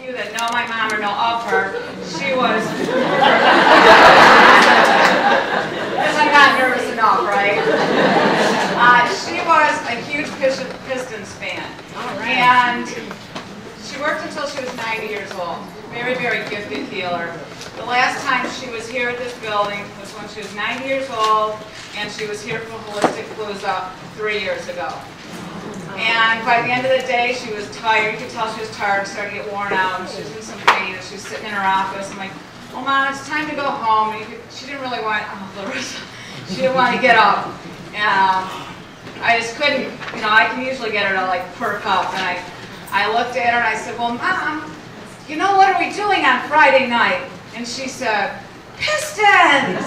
you that know my mom or know of her, she was, because I'm not nervous enough, right? She was a huge Pistons fan. And she worked until she was 90 years old. Very, very gifted healer. The last time she was here at this building was when she was 90 years old, and she was here for Holistic Palooza 3 years ago. And by the end of the day, she was tired. You could tell she was tired, started to get worn out, and she was in some pain, and she was sitting in her office. I'm like, well, Mom, it's time to go home. And she didn't really want, she didn't want to get up. And I just couldn't, I can usually get her to like perk up. And I looked at her and I said, well, Mom, what are we doing on Friday night? And she said, Pistons!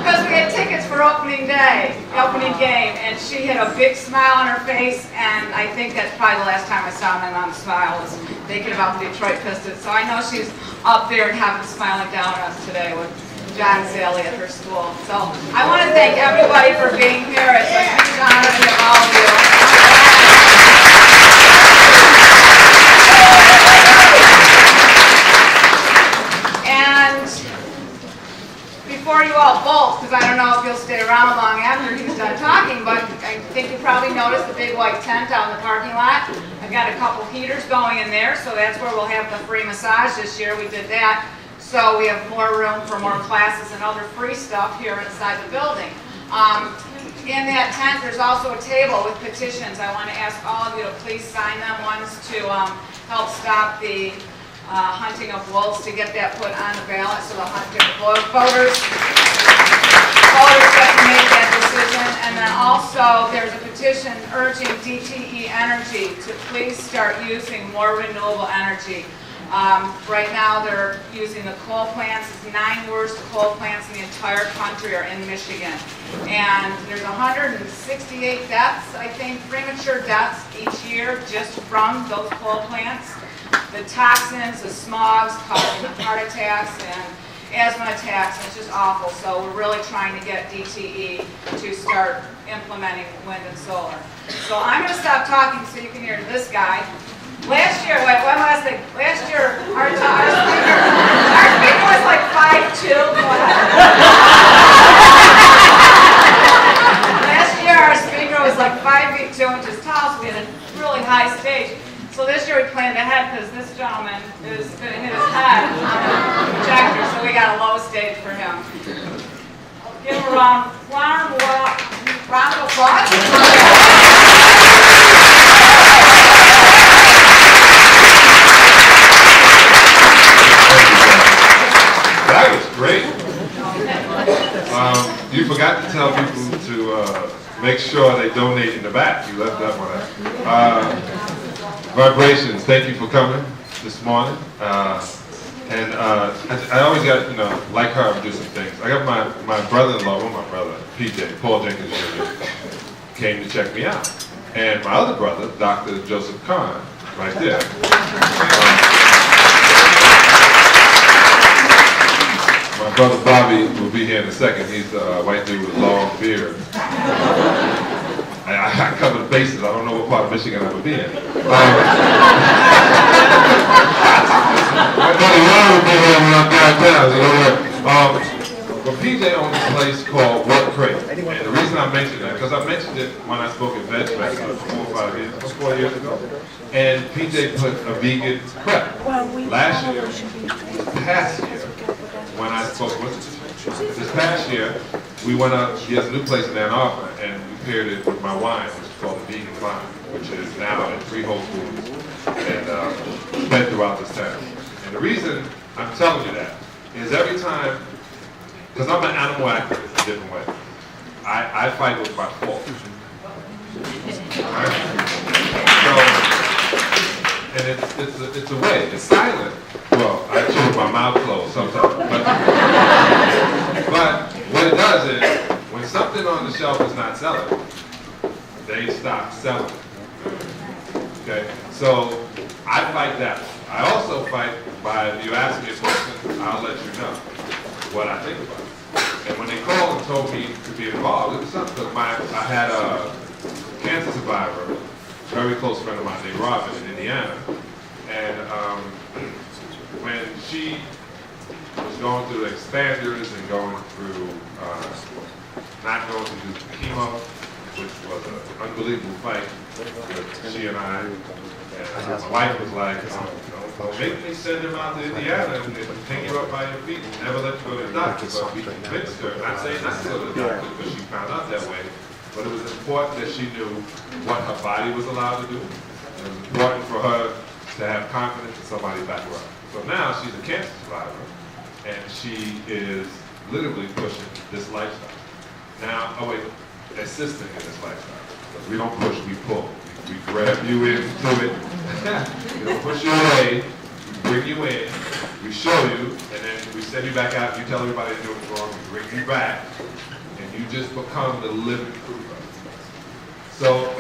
Because we had tickets for opening day, the opening game, and she had a big smile on her face, and I think that's probably the last time I saw my mom smile was thinking about the Detroit Pistons. So I know she's up there and having smiling down on us today with John Salley at her school. So I want to thank everybody for being here. It's a huge honor to have all of you. Before you all bolt, because I don't know if you'll stay around long after he's done talking, but I think you probably noticed the big white tent out in the parking lot. I've got a couple heaters going in there, so that's where we'll have the free massage this year. We did that. So we have more room for more classes and other free stuff here inside the building. In that tent, there's also a table with petitions. I want to ask all of you to please sign them. One's to help stop the hunting of wolves, to get that put on the ballot so the voters get to make that decision. And then also there's a petition urging DTE Energy to please start using more renewable energy. Right now they're using the coal plants. The 9 worst coal plants in the entire country are in Michigan. And there's 168 deaths, I think, premature deaths each year just from those coal plants. The toxins, the smogs causing heart attacks and asthma attacks, and it's just awful. So we're really trying to get DTE to start implementing wind and solar. So I'm going to stop talking so you can hear this guy. Last year, wait, one last thing. Last year, our speaker was like 5'2". Last year, our speaker was like 5 feet 2 inches tall, so we had a really high stage. So this year we planned ahead because this gentleman is going to hit his head on the projector, so we got a low stage for him. Give him a round of applause. That was great. You forgot to tell people to make sure they donate in the back. You left that one out. Vibrations, thank you for coming this morning. And I always got, like her, do some things. I got my brother-in-law, my brother, PJ, Paul Jenkins Jr., came to check me out. And my other brother, Dr. Joseph Kahn, right there. My brother Bobby will be here in a second. He's a white dude with a long beard. I cover the bases. I don't know what part of Michigan I would be in. But PJ owns this place called Work Crate. And the reason I mentioned that, because I mentioned it when I spoke at Veg Fest 4 years ago. And PJ put a vegan prep. Last year, past year, when I spoke this past year, we went up, he has a new place in Ann Arbor, and we paired it with my wine, which is called the Vegan Vine, which is now at 3 Whole Foods and spread throughout this town. And the reason I'm telling you that is every time, because I'm an animal activist in a different way, I fight with my fork. Right? So, and it's a way, it's silent. Well, I chew with my mouth closed sometimes. But what it does is, when something on the shelf is not selling, they stop selling. Okay? So, I fight that. I also fight by, if you ask me a question, I'll let you know what I think about it. And when they called and told me to be involved, it was something, because I had a cancer survivor, very close friend of mine named Robin in Indiana, And when she was going through the expanders and going through not going to do chemo, which was an unbelievable fight with she and I. And my wife was like, don't make me send him out to Indiana and hang you up by your feet and never let you go to the doctor. But we convinced her, not saying not to go to the doctor because she found out that way, but it was important that she knew what her body was allowed to do. It was important for her to have confidence in somebody back her up. So now she's a cancer survivor, and she is literally pushing this lifestyle. Now, assisting in this lifestyle. Because we don't push, we pull. We grab you into it. We don't push you away. We bring you in. We show you, and then we send you back out. You tell everybody you're doing wrong. We bring you back, and you just become the living proof of it. So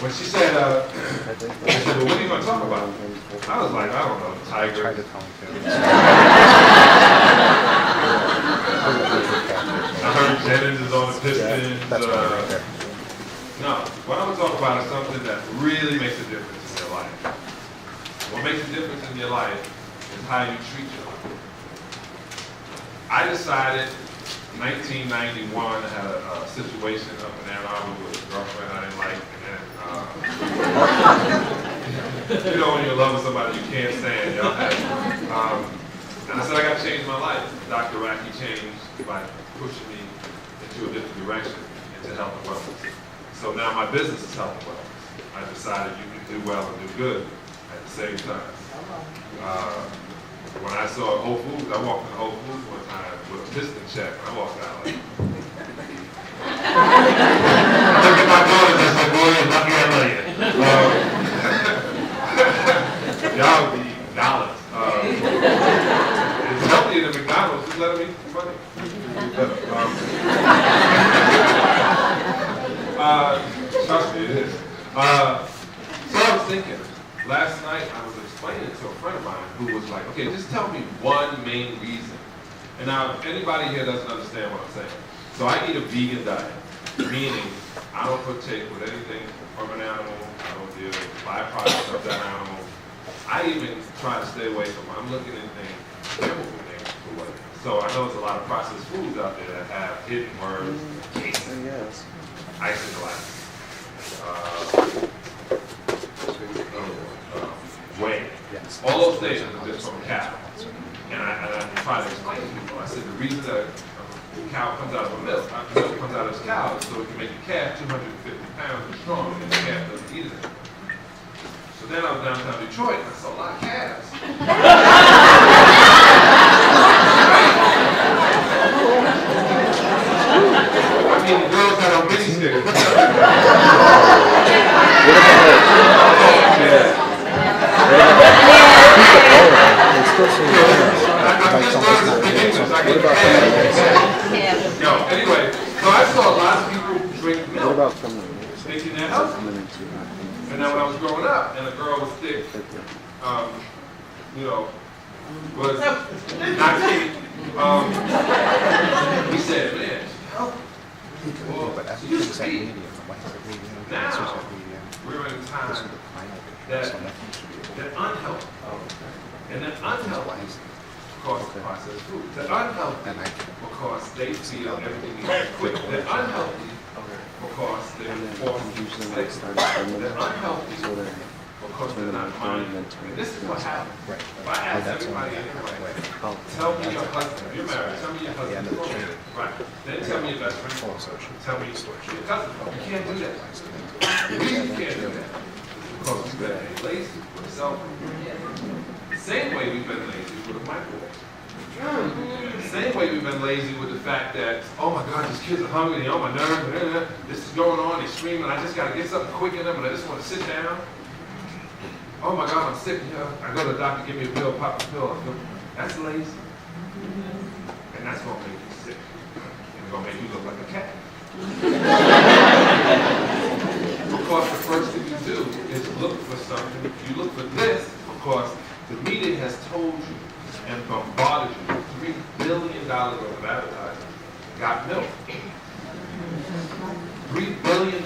when she said, I said, well, what are you going to talk about? I was like, I don't know, Tiger. I heard Jennings is on the Pistons. No, what I'm going to talk about is something that really makes a difference in your life. What makes a difference in your life is how you treat your life. I decided in 1991, I had a situation up in Ann Arbor with a girlfriend I didn't like, and then, you know when you're in love with somebody you can't stand, y'all. And I said I got to change my life. Dr. Raki changed by pushing me into a different direction, into health and wellness. So now my business is health and wellness. I decided you can do well and do good at the same time. When I saw Whole Foods, I walked in Whole Foods one time with a piston check, and I walked out like, I looked at my daughter and I said, boy, you're lucky I love you. Y'all be dollars. It's healthier than McDonald's. Just let them eat the money. Trust me, it is. So I was thinking, last night I was explaining to a friend of mine who was like, okay, just tell me one main reason. And now, if anybody here doesn't understand what I'm saying. So I eat a vegan diet, meaning I don't partake with anything from an animal. I don't deal with byproducts of that animal. I even try to stay away from, I'm looking at things, chemical things for what it is. So I know there's a lot of processed foods out there that have hidden words, cases, isinglass, whey. All those things are just from a cow. And I try to explain to people. I said the reason that a cow comes out of a milk, milk comes out of its cow, is so it can make a calf 250 pounds and strong, and the calf doesn't eat it anymore. So then I was downtown Detroit, and I saw a lot of calves. I mean, the girls had on mini stickers. Anyway, so I saw a lot of people drink milk, thinking they're healthy. And then when I was growing up, and a girl was thick, was not skinny, we said, man, well, she used to be. Now, we're in a time that unhealthy, and that unhealthy because of processed food. The unhealthy because they feel everything is quick. The unhealthy because they're forced to stay. They're unhealthy because they're not mindful. And this is what happens. If I ask everybody anyway, tell me your husband, you're married, tell me your husband. Right. Then tell me your best friend. Tell me your cousin. You can't do that. The reason you can't do that is because you've been lazy with a cell phone. The same way we've been lazy with a microwave. The same way we've been lazy with the fact that, oh my God, these kids are hungry, they're on my nerves, this is going on, they're screaming, I just got to get something quick in them, but I just want to sit down. Oh my God, I'm sick, I go to the doctor, give me a pill, pop a pill. That's lazy. And that's going to make you sick. And it's going to make you look like a cat. Because the first thing you do is look for something. You look for this because the media has told you and bombarded you with $3 billion worth of advertising. Got milk. $3 billion.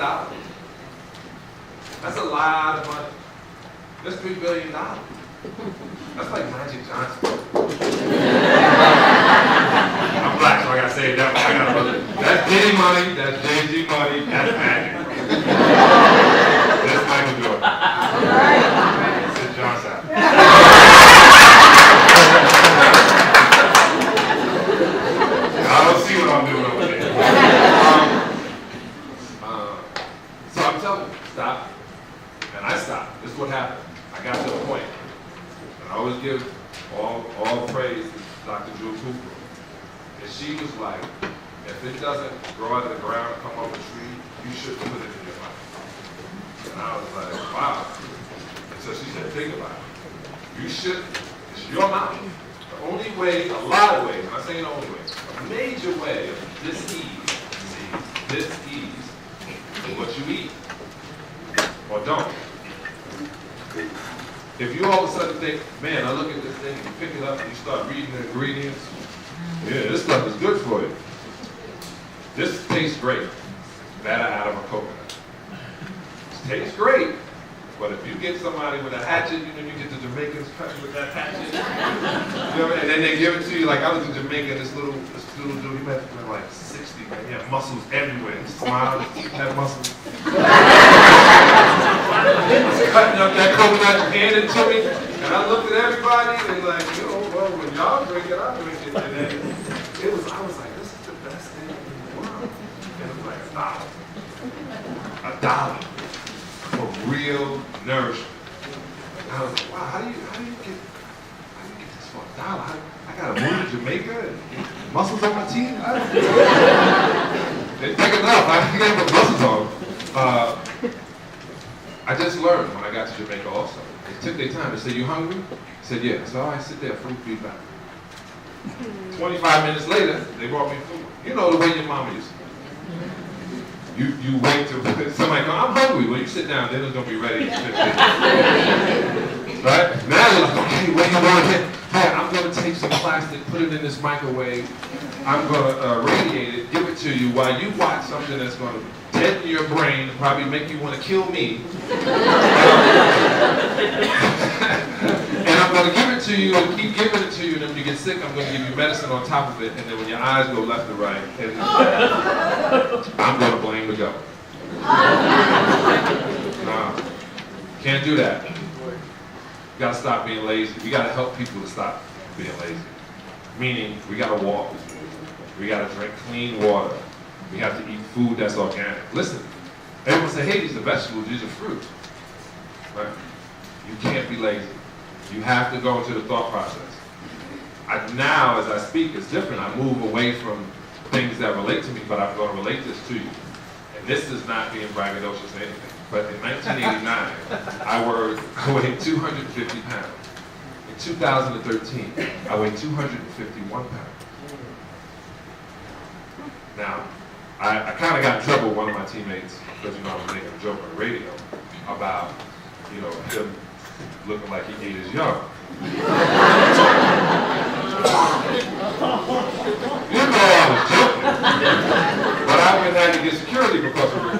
That's a lot of money. That's $3 billion. That's like Magic Johnson. I'm black, so I gotta say that. I gotta brother. That's Diddy money, that's Jay-Z money, that's Magic. That's Michael Jordan. That's John Salley. I don't see what I'm doing over there. So I'm telling you, stop. And I stopped. This is what happened. I got to a point. And I always give all praise to Dr. Drew Cooper. And she was like, if it doesn't grow out of the ground and come off a tree, you shouldn't put it in your mouth. And I was like, wow. And so she said, think about it. You shouldn't. It's your mouth. The only way, a lot of ways, I'm not saying the only way, a major way of disease is what you eat or don't. If you all of a sudden think, man, I look at this thing and you pick it up and you start reading the ingredients, yeah, this stuff is good for you. This tastes great. Batter out of a coconut. It tastes great. But if you get somebody with a hatchet, you know, you get the Jamaicans cutting with that hatchet, you know, and then they give it to you. Like I was in Jamaica, this little dude, he must have been like 60, man. He had muscles everywhere. He smiled, he had muscles. He was cutting up that coconut, handed it to me, and I looked at everybody and like, you know, well, when y'all drink it, I'll drink it. And then I was like, this is the best thing in the world. And it was like $1 for real nourishment. And I was like, wow, how do you get this for $1? I gotta move to Jamaica and muscles on my teeth? They take enough. I can't put muscles on. I just learned when I got to Jamaica also. They took their time. They said, you hungry? I said, yeah. So all right, sit there, food be back. 25 minutes later, they brought me food. You know the way your mama used to. You wait till somebody goes, I'm hungry. Well, you sit down, then it's going to be ready in 15 minutes. Right? Now they're like, okay, what do you want here? Hey, I'm going to take some plastic, put it in this microwave. I'm going to radiate it, give it to you while you watch something that's going to deaden your brain and probably make you want to kill me. And I'm going to give it to you and keep giving it to you, and then when you get sick, I'm going to give you medicine on top of it, and then when your eyes go left to right, and I'm going to blame the government. No, can't do that. You got to stop being lazy. We got to help people to stop being lazy. Meaning, we got to walk. We got to drink clean water. We have to eat food that's organic. Listen, everyone say, hey, these are vegetables, these are fruit. Right? You can't be lazy. You have to go into the thought process. Now, as I speak, it's different. I move away from things that relate to me, but I'm going to relate this to you. And this is not being braggadocious or anything. But in 1989, I weighed 250 pounds. In 2013, I weighed 251 pounds. Now, I kind of got in trouble with one of my teammates because, you know, I was making a joke on the radio about, you know, him looking like he ate his young. You know I was joking. But I even had to get security because of it.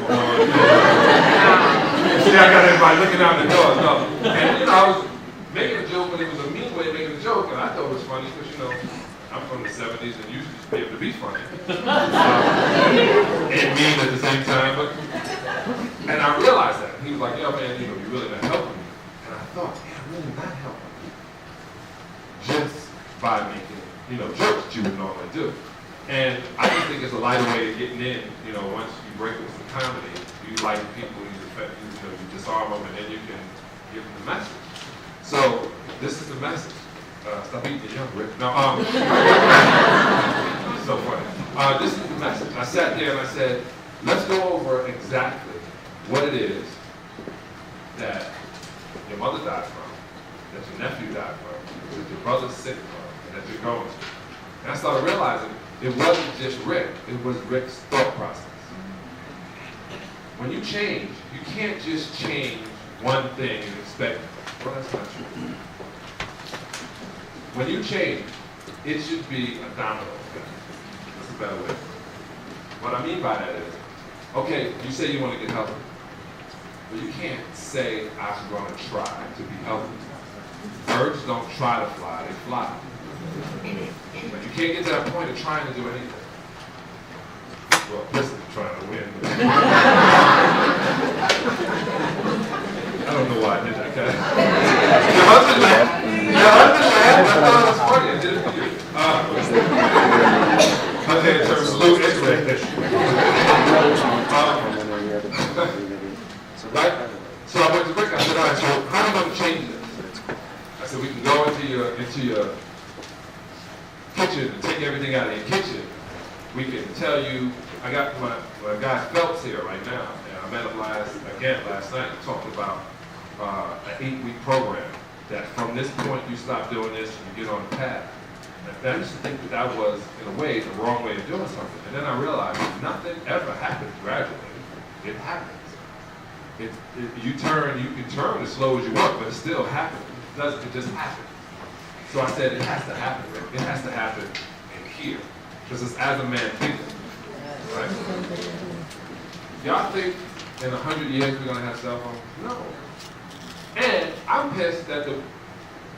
See, I got everybody looking out the door. No. And, you know, I was making a joke, but it was a mean way of making a joke. And I thought it was funny because, you know, I'm from the 70s and used to be able to be funny. And mean at the same time. And I realized that. He was like, yo, man, you know, you're really not helping me. And I thought, yeah, I'm really not helping you. Just by making, you know, jokes that you would normally do. And I just think it's a lighter way of getting in. You know, once you break with some comedy, you like people, you disarm them, and then you can give them the message. So this is the message. Stop eating your young, Rick. No, so funny. This is the message. I sat there and I said, let's go over exactly what it is that your mother died from, that your nephew died from, that your brother's sick from, and that you're going through. And I started realizing it wasn't just Rick, it was Rick's thought process. When you change, you can't just change one thing and expect, well, that's not true. When you change, it should be a domino effect. That's a better way. What I mean by that is, okay, you say you want to get healthy. but you can't say I'm going to try to be healthy. Birds don't try to fly, they fly. But you can't get to that point of trying to do anything. Well, this is trying to win. I don't know why I did that, okay? Your husband laughed. Your husband laughed. I thought it was funny. I did it for you. Okay, in terms of Lou, anyway. Right? So I went to Rick. I said, all right, so how am I going to change this? I said, we can go into your kitchen and take everything out of your kitchen. We can tell you, I got my guy Phelps here right now, and I met him last night, talking about an 8-week program, that from this point you stop doing this and you get on the path. And I used to think that was, in a way, the wrong way of doing something. And then I realized nothing ever happens gradually. It happens. You can turn as slow as you want, but it still happens. It just happens. So I said, it has to happen. It has to happen in here. Because it's as a man thinking. Right? Y'all think in 100 years we're going to have cell phones? No. And I'm pissed that the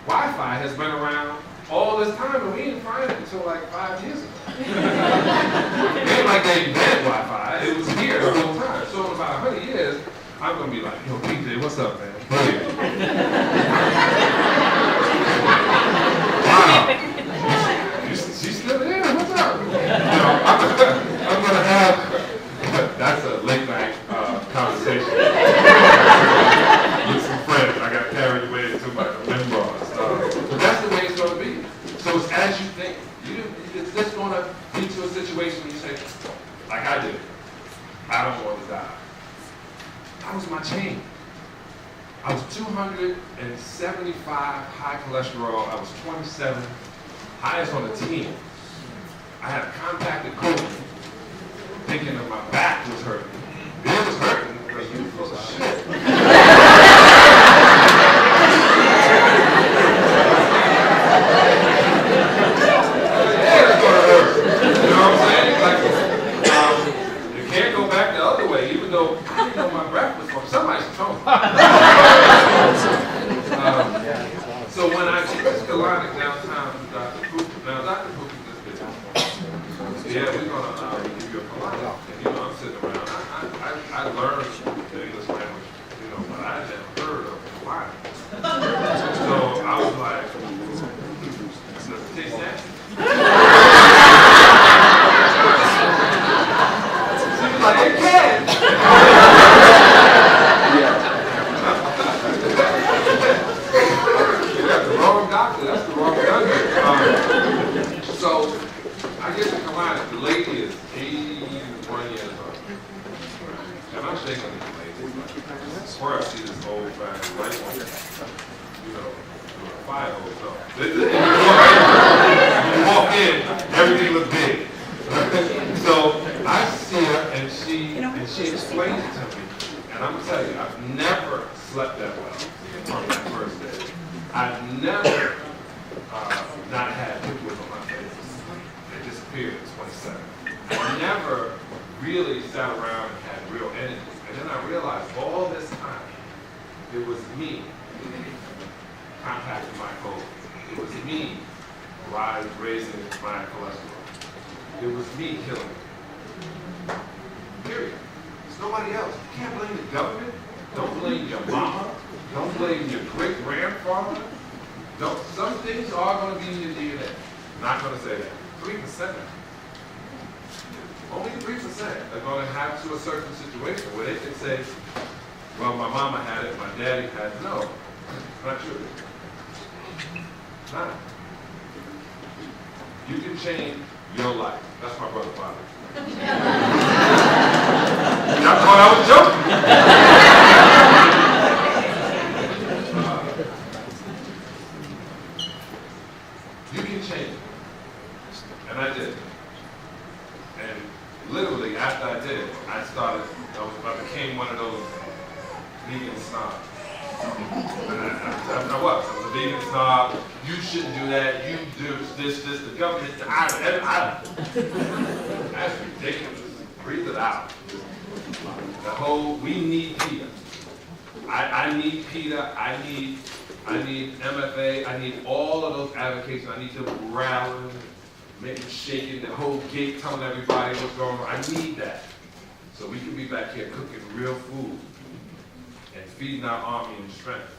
Wi-Fi has been around all this time, and we didn't find it until like 5 years ago. It ain't like they invented Wi-Fi. It was here the whole time. So in about 100 years, I'm going to be like, yo, PJ, what's up, man? Wow. She's still there? What's up? You know, I'm going to have, that's a late night conversation with some friends. I got carried away into my memoirs. But that's the way it's going to be. So it's as you think. It's just going to lead to a situation where you say, like I did, I don't want to die. That was my change. I was 275 high cholesterol. I was 27, highest on the team. I had a compacted coat, thinking that my back was hurting. It was hurting because you were full of shit. Yeah, it's gonna hurt. You know what I'm saying? Like, you can't go back the other way, even though I didn't know my breath was from somebody's tone. So when I took this colonic downtown to Dr. Cooper, now Dr. Cooper just did yeah, we're gonna give you a colonic. And you know, I'm sitting around. I learned the English language, you know, but I had never heard of colonic. So I was like, does it taste nasty? She was like, it can. That's the wrong doctor. That's the wrong doctor. So I get to Carolina. The lady is 81 years old. And I'm shaking these ladies. Before I see this old fashioned white woman, you know, with a fire hose. So you walk in, everything looks big. So I see her and she explains it to me. And I'm telling you, I've never slept that well on that first day. I've never not had pimples on my face. They disappeared at 27. I never really sat around and had real energy. And then I realized all this time, it was me compacting my coat. It was me raising my cholesterol. It was me killing it. Period. There's nobody else. You can't blame the government. Don't blame your mama. Don't blame your great-grandfather. Some things are going to be in your DNA. Not going to say that. 3%. Only 3% are going to have to a certain situation where they can say, well, my mama had it, my daddy had it. No, not true. Not. You can change your life. That's my brother Bobby. Y'all thought I was joking. You can change it. And I did. And literally, after I did it, I became one of those vegan snobs. I was a vegan snob. You shouldn't do that. You do this, the government. That's ridiculous. Breathe it out. The whole, we need Peter. I need PETA, I need MFA, I need all of those advocates. I need them rallying, making, shaking, the whole gate, telling everybody what's going on. I need that. So we can be back here cooking real food and feeding our army and strength.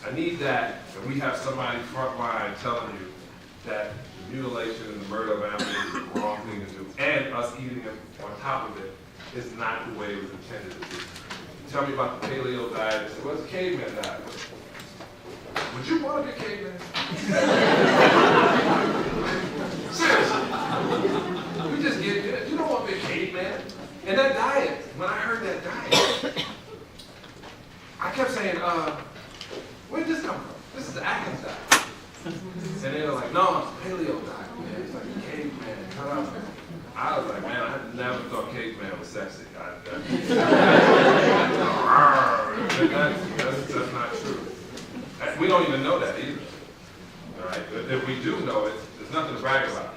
I need that, and we have somebody front line telling you that the mutilation and the murder of animals is the wrong thing to do, and us eating them on top of it is not the way it was intended to be. You tell me about the paleo diet, and say, what's the caveman diet? Would you want to be a caveman? Seriously. We just get it. You don't want to be a caveman. And that diet, when I heard that diet, I kept saying, where did this come from? This is the Atkins diet. And they were like, no, it's paleo diet, man. It's like a caveman, cut out. I was like, man, I never thought caveman was sexy. That's not true. We don't even know that either. All right? But if we do know it, there's nothing to brag about.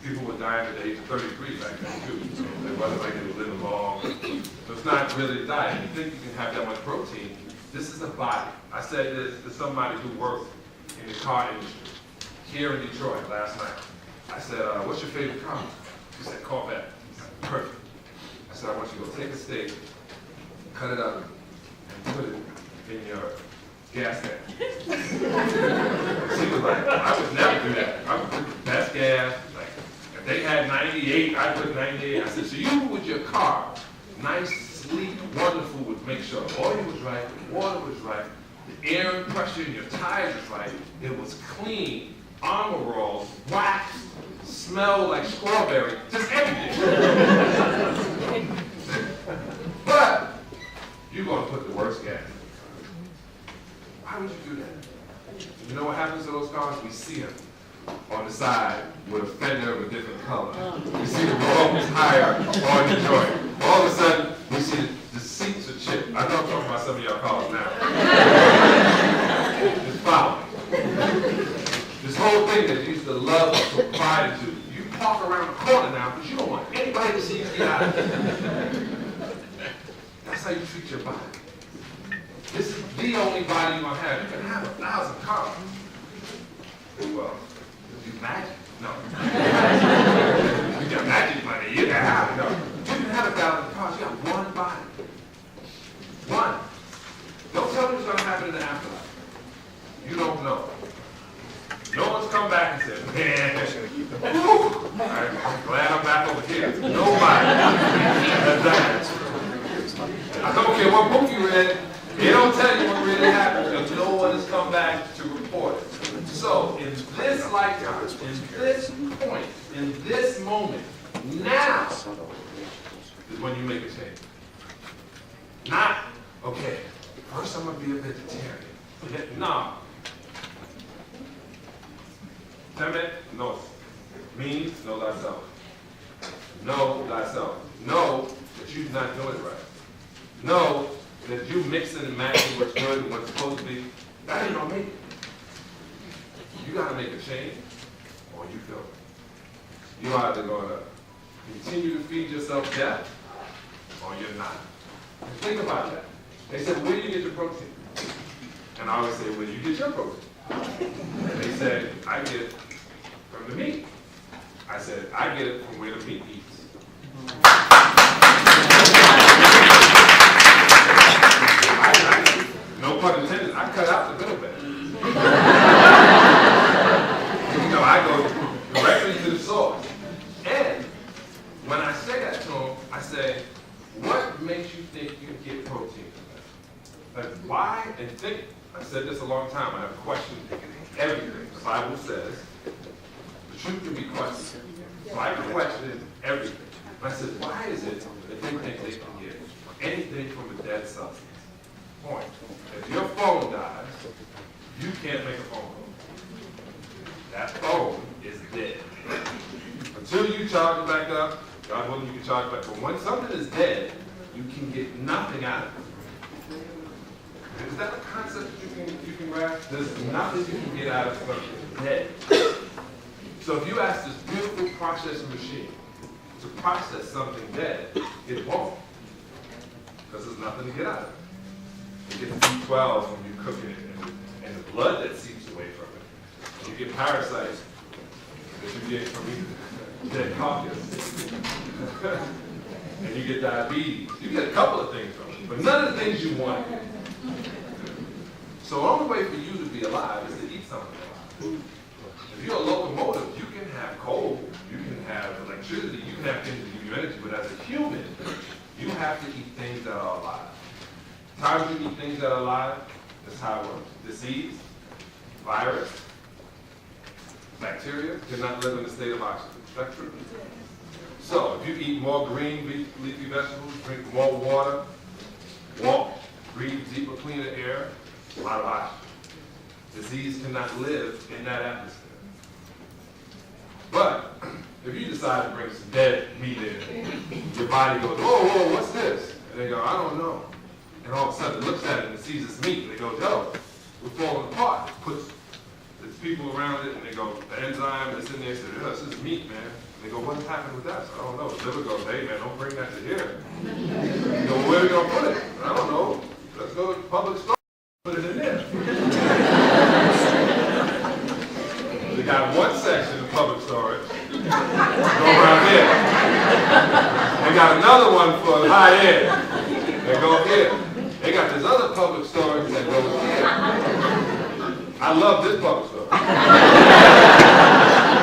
People were dying at the age of 33 back then too. So it wasn't like they were living long. So it's not really a diet. You think you can have that much protein. This is a body. I said this to somebody who works in the car industry here in Detroit last night. I said, what's your favorite car? She said, Corvette. Perfect. I said, I want you to go take a steak, cut it up, and put it in your gas tank. She was like, I would never do that. I would put the best gas. Like, if they had 98, I put 98. I said, so you with your car, nice, sleek, wonderful, would make sure the oil was right, the water was right, the air pressure in your tires was right, it was clean, armor rolls, waxed, smelled like strawberry, just everything. But you're going to put the worst gas. Why would you do that? You know what happens to those cars? We see them on the side with a fender of a different color. We see the wrong tire on the joint. All of a sudden, we see the seats are chipped. I know I'm talking about some of y'all cars now. Just follow me. This whole thing that you used to love or took pride into, you park around the corner now because you don't want anybody to see you get out. That's how you treat your body. This is the only body you're going to have. You can have 1,000 cars. Well, you magic? No. You got magic money. You can have no. You can have 1,000 cars. You got one body. One. Don't tell me what's going to happen in the afterlife. You don't know. No one's come back and said, man, I'm glad I'm back over here. Nobody has done. I don't care what book you read. They don't tell you what really happened because no one has come back to report it. So, in this lifetime, in this point, in this moment, now is when you make a change. Not, okay, first I'm going to be a vegetarian. No. Temet, no. Means know thyself. Know thyself. Know that you're not doing it right. Know that you mixing and matching what's good and what's supposed to be, that ain't gonna make it. You gotta make a change, or you don't. You're either gonna continue to feed yourself death, or you're not. And think about that. They said, where do you get your protein? And I always say, where do you get your protein? And they said, I get it from the meat. I said, I get it from where the meat eats. No pun intended, I cut out the middle bit. I go directly to the source. And when I say that to them, I say, what makes you think you get protein from that? Like, why? And think, I said this a long time, I have questioned everything. The Bible says, the truth can be questioned. So I question everything. And I said, why is it that they think they can get anything from a dead substance? Point. If your phone dies, you can't make a phone call. That phone is dead. Until you charge it back up, God willing, you can charge it back. But when something is dead, you can get nothing out of it. Is that a concept that you can grasp? There's nothing you can get out of something dead. So if you ask this beautiful processing machine to process something dead, it won't. Because there's nothing to get out of it. You get B12 when you cook it, and the blood that seeps away from it. And you get parasites that you get from eating dead carcass. And you get diabetes. You get a couple of things from it, but none of the things you want. So the only way for you to be alive is to eat something alive. If you're a locomotive, you can have coal, you can have electricity, you can have things that give you energy, but as a human, you have to eat things that are alive. Times you eat things that are alive, that's how it works. Disease, virus, bacteria cannot live in a state of oxygen. Is that true? So if you eat more green leafy vegetables, drink more water, walk, breathe deeper, cleaner air, a lot of oxygen. Disease cannot live in that atmosphere. But if you decide to bring some dead meat in, your body goes, whoa, what's this? And they go, I don't know. And all of a sudden it looks at it and it sees it's meat, and they go, yo, we're falling apart. It puts its people around it, and they go, the enzyme that's in there says, yeah, this is meat, man. And they go, what's happened with that? So I don't know. The liver goes, hey, man, don't bring that to here. They go, where are we going to put it? I don't know. Let's go to the public store. Put it in there. We got one section of public storage. Go around here. They got another one for high end. They go here. They got this other public storage that goes here. I love this public storage.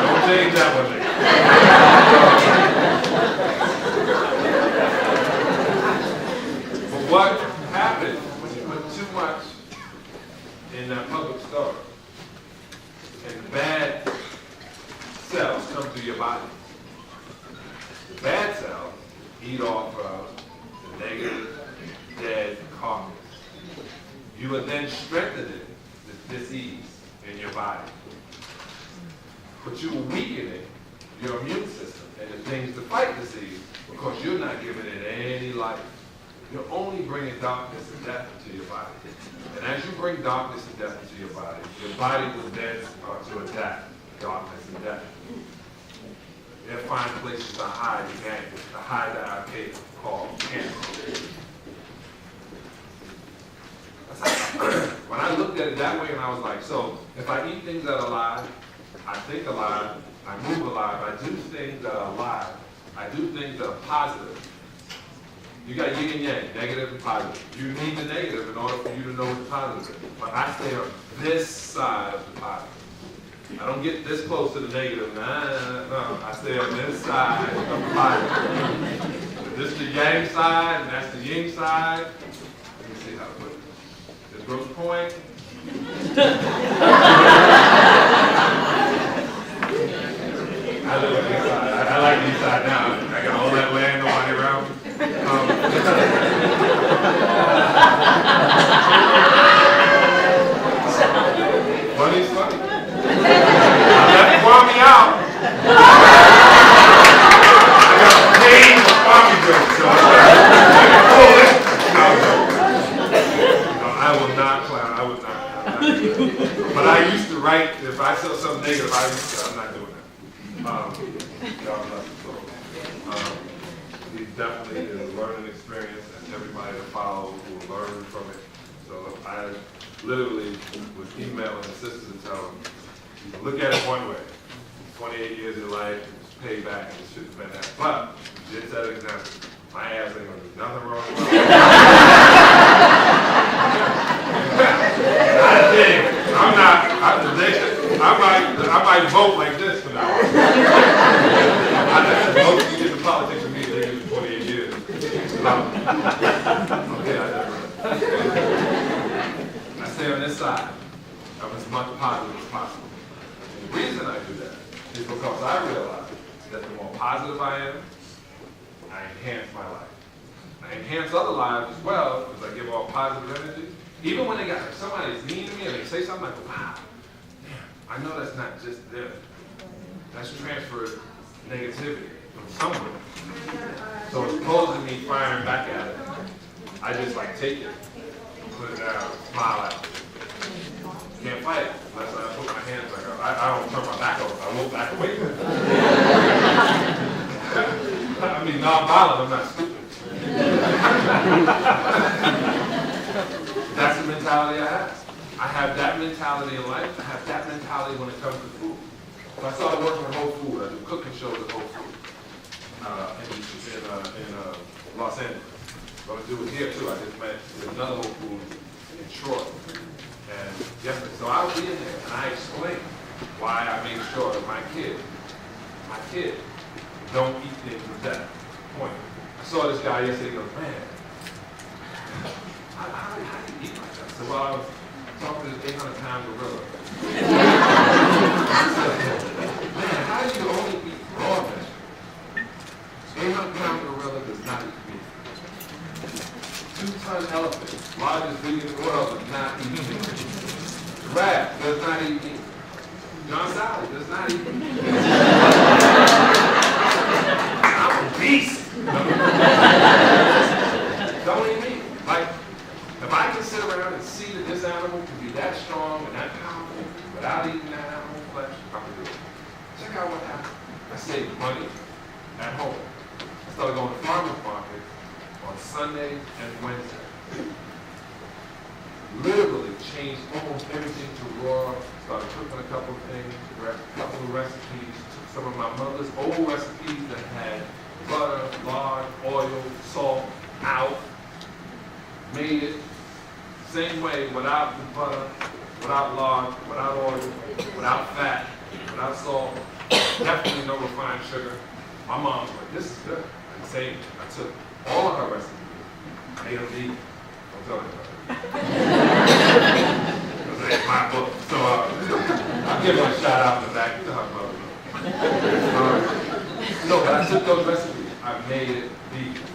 Don't change that one, nigga. But what happens when you put too much in that public storage and bad cells come to your body? The bad cells eat off of the negative, dead carcass. You would then strengthen it, the disease in your body. But you are weakening your immune system and the things to fight disease because you're not giving it any life. You're only bringing darkness and death into your body. And as you bring darkness and death into your body will then start to adapt darkness and death. They'll find places to hide the gang, to hide the arcade called cancer. When I looked at it that way, and I was like, so if I eat things that are alive, I think alive, I move alive, I do things that are alive, I do things that are positive. You got yin and yang, negative and positive. You need the negative in order for you to know what's positive. But I stay on this side of the positive. I don't get this close to the negative. No. I stay on this side of the positive. This is the yang side, and that's the yin side. Let me see how to put it. This gross point. I live on this side. I like this side now. I got all that land, nobody around me. Funny's funny. I left Kwame out. I got paid for Kwame jokes, so I will not clown. I would not. But I used to write, if I saw something negative, I'm not doing that. God bless his soul. It definitely is a learning experience, and everybody that follows will learn from it. So I literally was emailing the sisters and telling them, you can look at it one way. 28 years of your life, it's payback, and it should have been that. But you did set an example. My ass ain't gonna do nothing wrong with it. Not a thing. I might vote like this from now on. I just vote to get into politics with me for 28 years. Okay, I stay on this side of as much positive as possible. And the reason I do that is because I realize that the more positive I am, I enhance my life. I enhance other lives as well because I give off positive energy. Even when they got like somebody's mean to me and they say something like, wow, damn, I know that's not just them. That's transferred negativity from somewhere. So as opposed to me firing back at it, I just like take it, put it down, smile at it. Can't fight unless I put my hands like I don't turn my back over. I won't back away from it. I mean, non-violent, I'm not stupid. have that mentality in life. I have that mentality when it comes to food. So I started working with Whole Food. I do cooking shows at Whole Food in Los Angeles. I'm going to do it here too. I just met another Whole Food in Troy. And yesterday, so I'll be in there and I explain why I make sure that my kid don't eat things with that point. I saw this guy yesterday, he goes, man, how do you eat like that? So while I was talking to this 800-pound gorilla, I said, man, how do you only eat raw vegetables? 800-pound gorilla does not eat meat. 2-ton elephant, largest vegan in the world, does not eat meat. Giraffe does not eat meat. John Salley does not eat meat. I'm a beast. Don't eat meat. Like, if I can sit around and see that this animal can be that strong and that powerful without eating that animal flesh, I'm gonna do it. Check out what happened. I saved money at home. I started going to farmers market on Sunday and Wednesday. Literally changed almost everything to raw. Started cooking a couple of things, a couple of recipes. Took some of my mother's old recipes that had butter, lard, oil, salt out. Made it same way without the butter, without lard, without oil, without fat, without salt. Definitely no refined sugar. My mom was like, this is good. And same, I took all of her recipes, made them vegan. I'm telling you. That's my book. So I'll give her a shout out in the back to her brother. No, but I took those recipes. I made it vegan.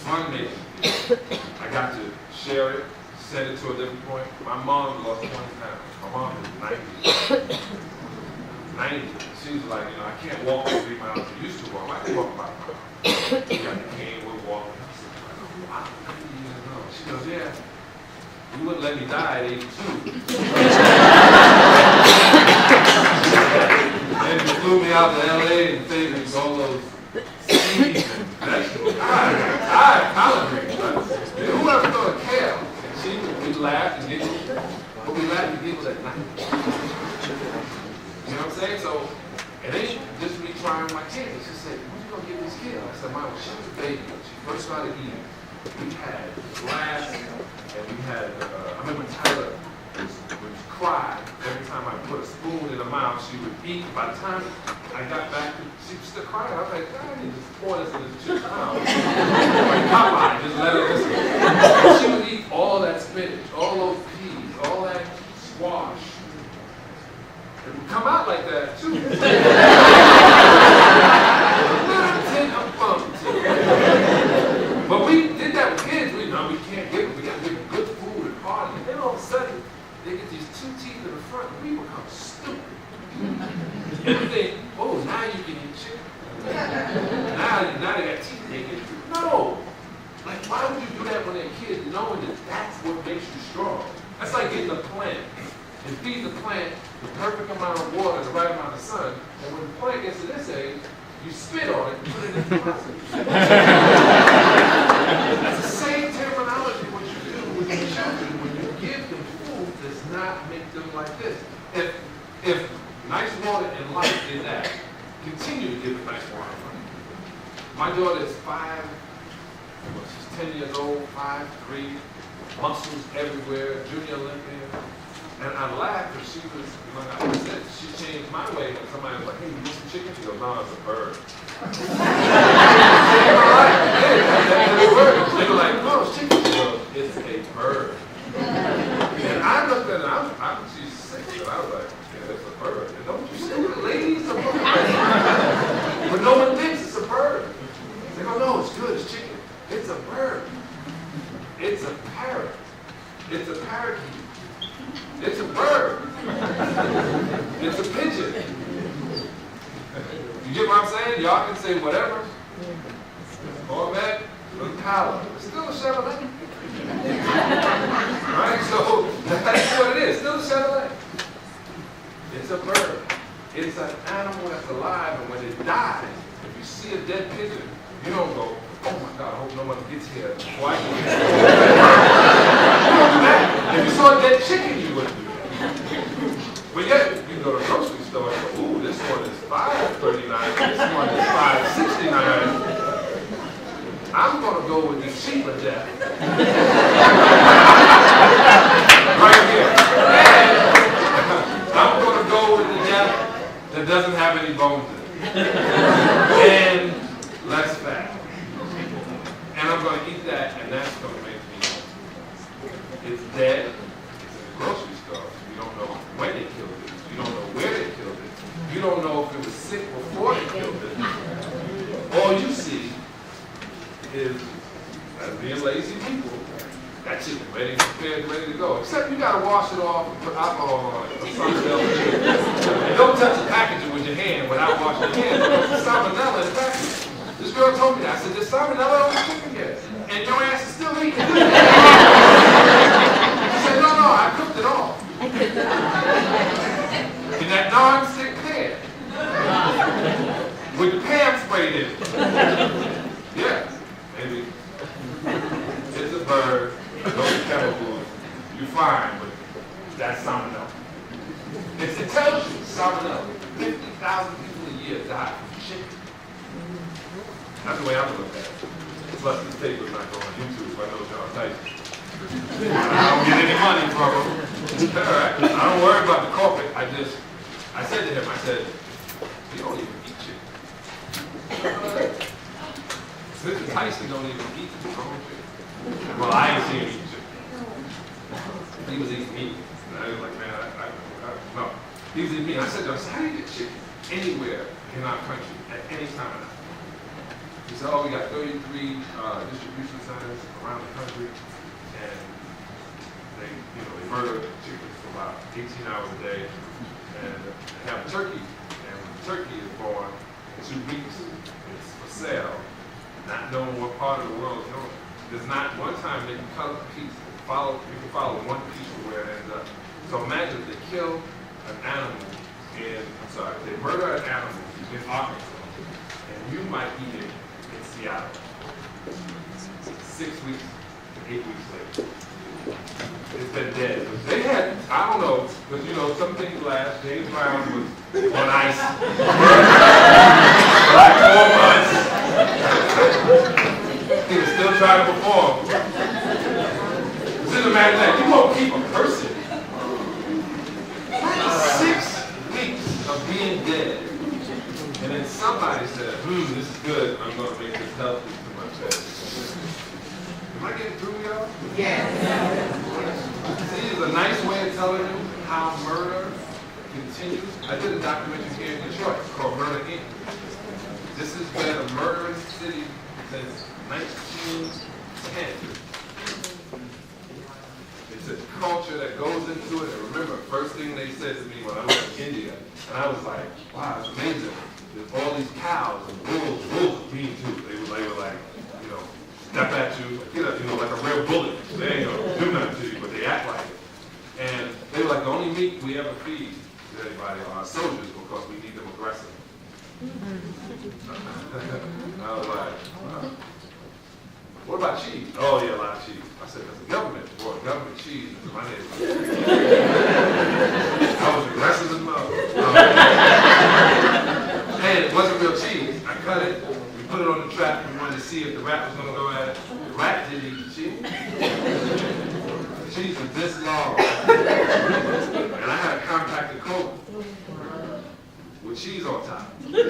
Fun made it. I got to share it, send it to a different point. My mom lost 20 pounds. My mom is 90. 90. She's like, you know, I can't walk 3 miles. I used to walk. I can walk 5 miles. She got the cane, we're walking. I said, wow, 90 years old. She goes, yeah. You wouldn't let me die at 82. And you flew me out to LA and saved me all those seeds and vegetables. I collard greens. Who ever thought of kale? And we laughed and giggled. But we laughed and giggled at night. You know what I'm saying? So it ain't just me trying my kids. She said, when you gonna get this kid? I said, Mom, when she was a baby, when she first started eating, we had glass, and we had, I remember Tyler would cry every time I put a spoon in her mouth. She would eat. By the time I got back, she was still crying. I was like, God, I need to pour this in this chick's mouth. Like Popeye, just let her listen. She would eat all that spinach, all those peas, all that squash. It would come out like that, too. I'm pumped, too. But we did that with kids. We know we can't give them. We got to give them good food and party. And then all of a sudden, they get these 2 teeth in the front, and we become stupid. And we think, oh, now you can eat chicken. Now they got teeth they can eat. No. Like, why would you do that when they're kids, knowing that that's what makes you strong? That's like getting a plant and feed the plant the perfect amount of water, the right amount of sun, and when the plant gets to this age, you spit on it and put it in the process. That's the same terminology what you do with your children. When you give them food, does not make them like this. If nice water and light did that, continue to give them nice water and light. My daughter is 5, she's 10 years old, 5'3", muscles everywhere, junior Olympian. And I laughed because she was, like I said, she changed my way. When somebody was like, hey, you want some chicken? She goes, no, it's a bird. She changed my life. Yeah, that's a bird. They were like, no, it's chicken. She goes, it's a bird. And I looked at her, she's 6, and I was like, yeah, it's a bird. And don't you say the ladies are birds? But no one thinks it's a bird. They go, no, it's good, it's chicken. It's a bird. It's a parrot. It's a parakeet. It's a bird. It's a pigeon. You get what I'm saying? Y'all can say whatever. Corvette, Impala. It's still a Chevrolet. Right? So that's what it is. Still a Chevrolet. It's a bird. It's an animal that's alive, and when it dies, if you see a dead pigeon, you don't go, oh my God, I hope no one gets here before I get here. You don't do that. If you saw a dead chicken, you would. couldn't do that. But yet, you can go to a grocery store and go, ooh, this one is $5.39, this one is $5.69. I'm going to go with the cheaper death. Right here. I'm going to go with the death that doesn't have any bones in it. And less fat. And I'm going to eat that, and that's going to make me happy. It's dead. It's in the grocery store. You don't know when they killed it. You don't know where they killed it. You don't know if it was sick before they killed it. All you see is, as being lazy people, that chicken ready, prepared, ready to go. Except you got to wash it off and put alcohol on it or something else. And don't touch the packaging with your hand without washing your hands because there's salmonella in the package. This girl told me that. I said, there's salmonella on the chicken yet. And your ass is still eating it. She said, no, I cooked it all. In that non-stick pan. With the pan sprayed in it. Yeah, maybe. It's a bird, those chemicals, you're fine, but that's salmonella. It tells you salmonella. 50,000 people a year die from chicken. That's the way I would look at it. Plus, this paper's not going on YouTube, so I know John Tyson. I don't get any money from him. All right. I don't worry about the corporate. I said to him, you don't even eat chicken. Mr. Tyson don't even eat his own chicken. Well, I ain't seen him eat chicken. He was eating meat. And I was like, man, no. He was eating meat. I said to him, how do you get chicken anywhere in our country at any time of night? He said, we got 33 distribution centers around the country, and they murder chickens for about 18 hours a day, and they have a turkey, and when the turkey is born in 2 weeks, it's for sale, not knowing what part of the world it's going. There's not one time they can cut a piece, you can follow one piece of where it ends up. So imagine if they kill an animal they murder an animal in Arkansas, and you might eat it in Seattle. 6 weeks to 8 weeks later. It's been dead. They had, I don't know, because some things last. James Brown was on ice for like 4 months. He was still trying to perform. Just imagine that. You won't keep a person 6 weeks of being dead. And then somebody said, this is good. I'm going to make this healthy to my chest. Am I getting through, y'all? Yes. See, it's a nice way of telling you how murder continues. I did a documentary here in Detroit called Murder Inc. This has been a murderous city since 1910. It's a culture that goes into it. And remember, first thing they said to me when I went to India, and I was like, wow, it's amazing. There's all these cows and bulls mean too. They were like, step at you, like a real bullet. They ain't gonna do nothing to you, but they act like it. And they were like, the only meat we ever feed to anybody are our soldiers because we need them aggressive. I was like, wow. What about cheese? Oh yeah, a lot of cheese. I said, that's the government. Boy, government cheese is my neighborhood. I was aggressive as mother. And it wasn't real cheese. I cut it. Put it on the trap. We wanted to see if the rat was going to go at it. The rat didn't eat the cheese. The cheese was this long. And I had a compacted Coke with cheese on top. Yeah,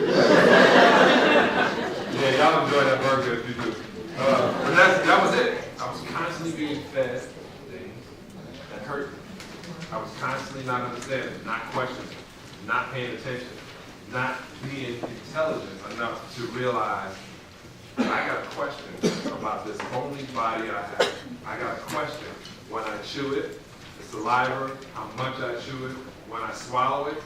y'all enjoy that burger if you do. But that was it. I was constantly being fed things that hurt me. I was constantly not understanding, not questioning, not paying attention. Not being intelligent enough to realize I got a question about this only body I have. I got a question when I chew it, the saliva, how much I chew it, when I swallow it,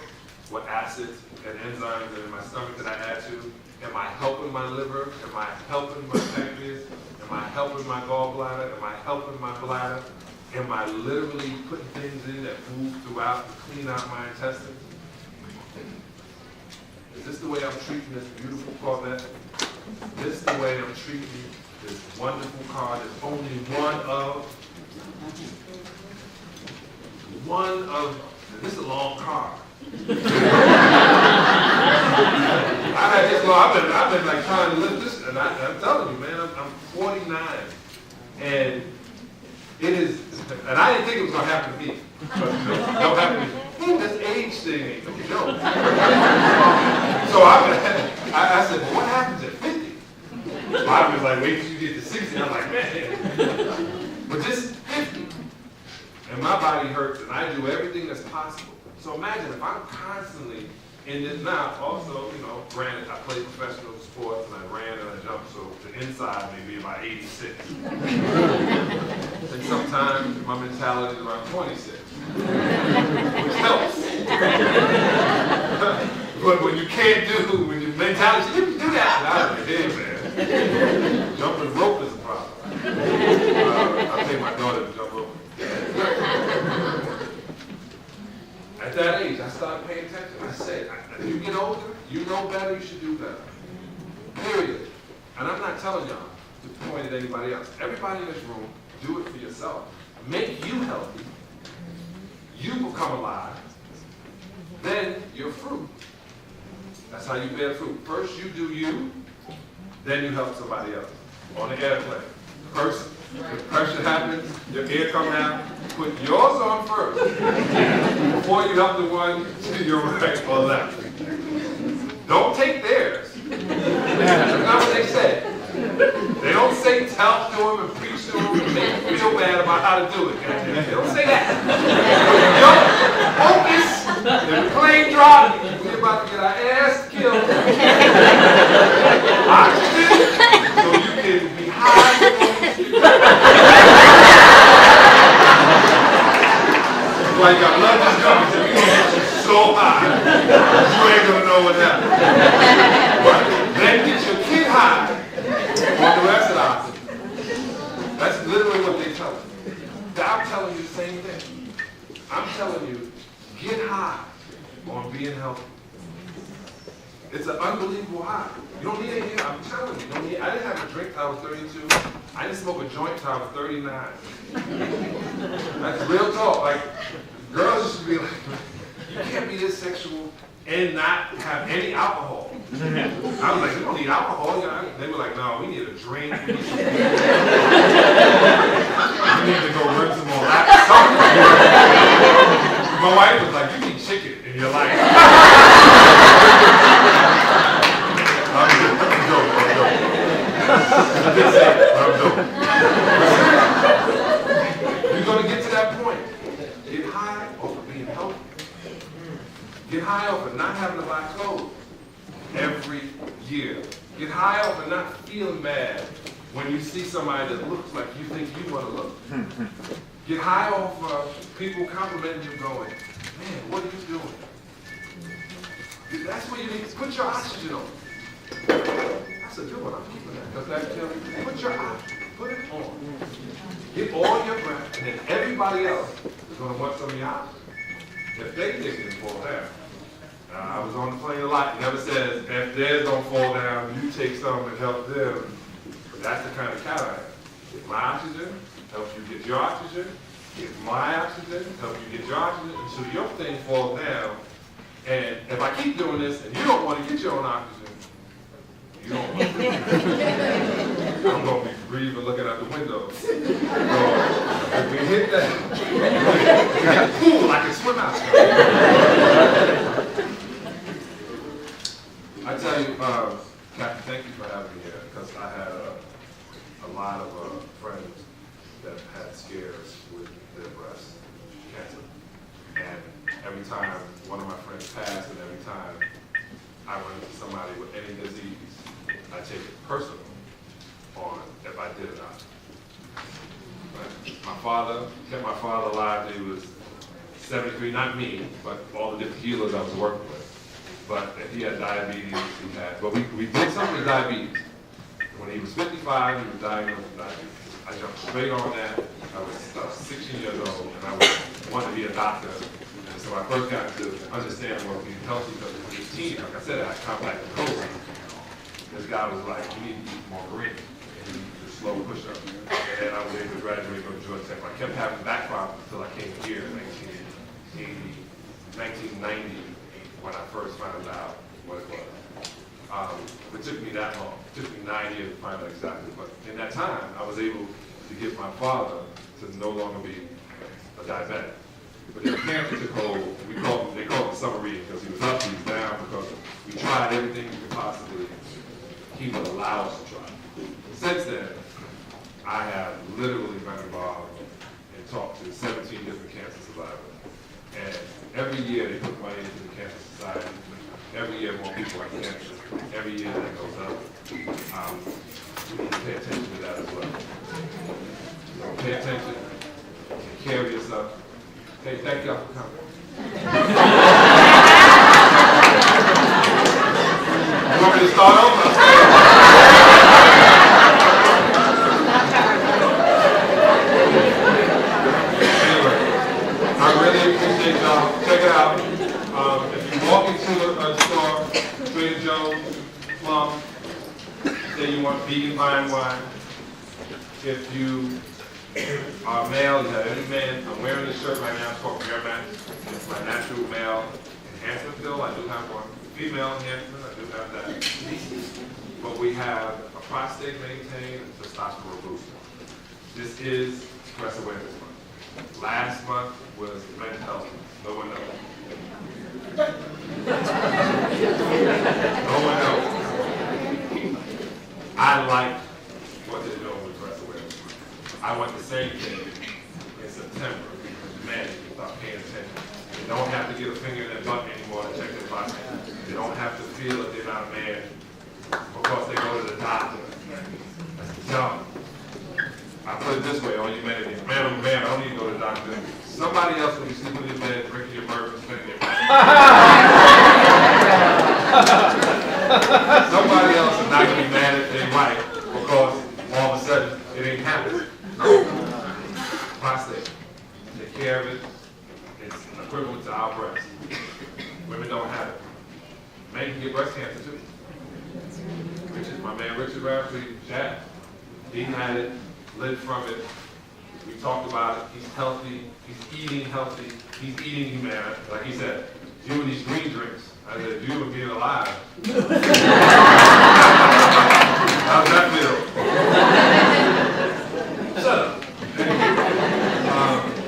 what acids and enzymes are in my stomach that I add to. Am I helping my liver? Am I helping my pancreas? Am I helping my gallbladder? Am I helping my bladder? Am I literally putting things in that move throughout to clean out my intestines? Is this the way I'm treating this beautiful Corvette? Is this the way I'm treating this wonderful car that's only one of this is a long car. I've been like trying to live this, and I'm telling you, man, I'm 49, and it is, and I didn't think it was gonna happen to me, but don't happen to me. This age thing ain't no joke. So I said, well, what happens at 50? I was like, wait till you get to 60. I'm like, man, but just 50, and my body hurts, and I do everything that's possible. So imagine if I'm constantly in this. Now, also, granted, I played professional sports, and I ran and I jumped, so the inside may be about 86. And sometimes my mentality is around 26, which helps. But when you can't when your mentality, you can do that. And I was like, hey, man, jumping rope is a problem. I take my daughter to jump rope. At that age, I started paying attention. I said, as you get older, you know better, you should do better. Period. And I'm not telling y'all to point at anybody else. Everybody in this room, do it for yourself. Make you healthy. You become alive. Then you're fruit. That's how you bear fruit. First you do you, then you help somebody else. On the airplane. First, the pressure happens, your air comes out, put yours on first before you help the one to your right or left. Don't take theirs. That's not what they say. They don't say tell to them and preach to them and make them feel bad about how to do it. They don't say that. Focus. If the plane drops, we're about to get our ass killed. Oxygen, so you can be high. Like your blood is coming to you so high, you ain't gonna know what happened. But then get your kid high on the rest of the oxygen. That's literally what they tell you. I'm telling you the same thing. I'm telling you, get high on being healthy. It's an unbelievable high. You don't need it here. I'm telling you. I didn't have a drink till I was 32. I didn't smoke a joint till I was 39. That's real talk. Like, girls used to be like, you can't be this sexual and not have any alcohol. I was like, you don't need alcohol. They were like, no, we need a drink. We need to go run some more laps. My wife was like, you need chicken in your life. I'm joking. You're going to get to that point. Get high off of being healthy. Get high off of not having to buy clothes every year. Get high off of not feeling bad when you see somebody that looks like you think you want to look. Get high off of people complimenting you going, man, what are you doing? That's what you need to put your oxygen on. That's a good one. I'm keeping that. Because that tells you, put your oxygen, put it on. Get all your breath, and then everybody else is going to want some of your oxygen. If they think it fall down. I was on the plane a lot. It never says, if theirs don't fall down, you take some and help them. But that's the kind of cat I am. Get my oxygen, help you get your oxygen. Get my oxygen, help you get your oxygen. Until your thing falls down. And if I keep doing this, and you don't want to get your own oxygen, you don't want to. I'm going to be breathing, looking out the window. So if we hit that, we hit the pool, I can swim out. I tell you, Kathy, thank you for having me here, because I had a lot of friends that had scares with their breast cancer. And every time one of my friends passed, and every time I run into somebody with any disease, I take it personal on if I did or not. Right? My father kept my father alive till he was 73, not me, but all the different healers I was working with. But he had diabetes, but we did something with diabetes. When he was 55, he was diagnosed with diabetes. I jumped straight on that. I was 16 years old, and I wanted to be a doctor. And so I first got to understand what being healthy, because at 18, like I said, I contacted COVID. This guy was like, you need to eat more green. You need to slow push-up. And I was able to graduate from Georgia Tech. I kept having back problems until I came here in 1989. 1990 when I first found out what it was. It took me that long. It took me 9 years to find out exactly. But in that time, I was able to get my father to no longer be a diabetic. But his cancer took hold. They called it summer reading because he was up, he was down, because we tried everything we could possibly, he would allow us to try. Since then, I have literally been involved and talked to 17 different cancer survivors. And every year they put money into the Cancer Society. Every year more people have cancer. Every year that goes up. We need to pay attention to that as well. So pay attention, take care of yourself. Hey, thank y'all for coming. You want me to start over? Anyway, I really appreciate y'all. Check it out. If you walk into a store, Trader Joe's, Plum, say you want vegan fine wine. If you are male, you have any man, I'm wearing this shirt right now, it's called Rare Max. It's my natural male enhancement pill, I do have one. Female enhancement, I do have that. But we have a prostate maintain and testosterone booster. This is Breast Awareness Month. Last month was men's health. No one knows. No one knows. I like what they're doing with Breast Awareness Month. I want the same thing in September because men can start paying attention. They don't have to get a finger in their butt anymore to check their body. They don't have to feel that they're not a man because they go to the doctor. That's the job. I put it this way, all you men, if man, I'm a man, I don't need to go to the doctor. Somebody else will be sleeping in your bed, drinking your bourbon, spending your money. Somebody else is not going to be mad at their wife because all of a sudden it ain't happening. Prostate. Take care of it. It's equivalent to our breast. Women don't have it. Men can get breast cancer too. My man Richard Rafferty, Jack, he had it, lived from it. We talked about it. He's healthy. He's eating healthy. He's eating humanity. Like he said, you and these green drinks. I said, you and being alive. How's that feel? Shut up.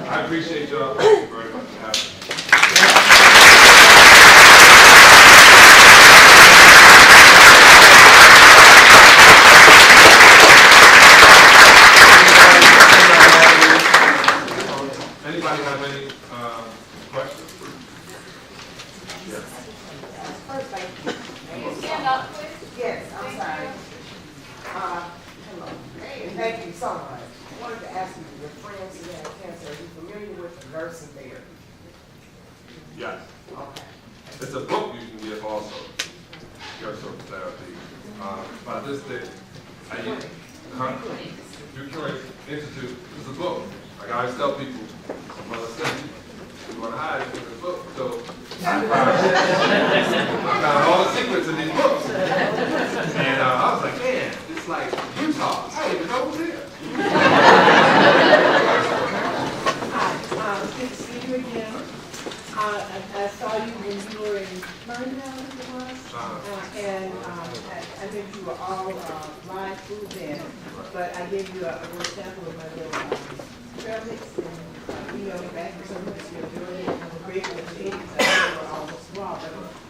I appreciate y'all. Thank you very much for having me. Anybody have any questions? Yes. First, thank you. Can you stand up, please? Yes, I'm sorry. Hello. Hey, and thank you so much. I wanted to ask you, your friends who have cancer, are you familiar with the nursing therapy? Yes. Okay. It's a book you can get also. Nurse therapy. By this day, Buchanan Institute is a book. Like I always tell people, mother said, you want to hide it in the book. So I found all the secrets in these books. And I was like, man, it's like Utah. I didn't even know it was here. Hi, good to see you again. I saw you when you were in Ferndale, I think it was. And I think you were all live food then. But I gave you a little sample of my little trail mix and emailed it back to someone that you're doing it. I'm grateful for the 80s. I know you were almost raw.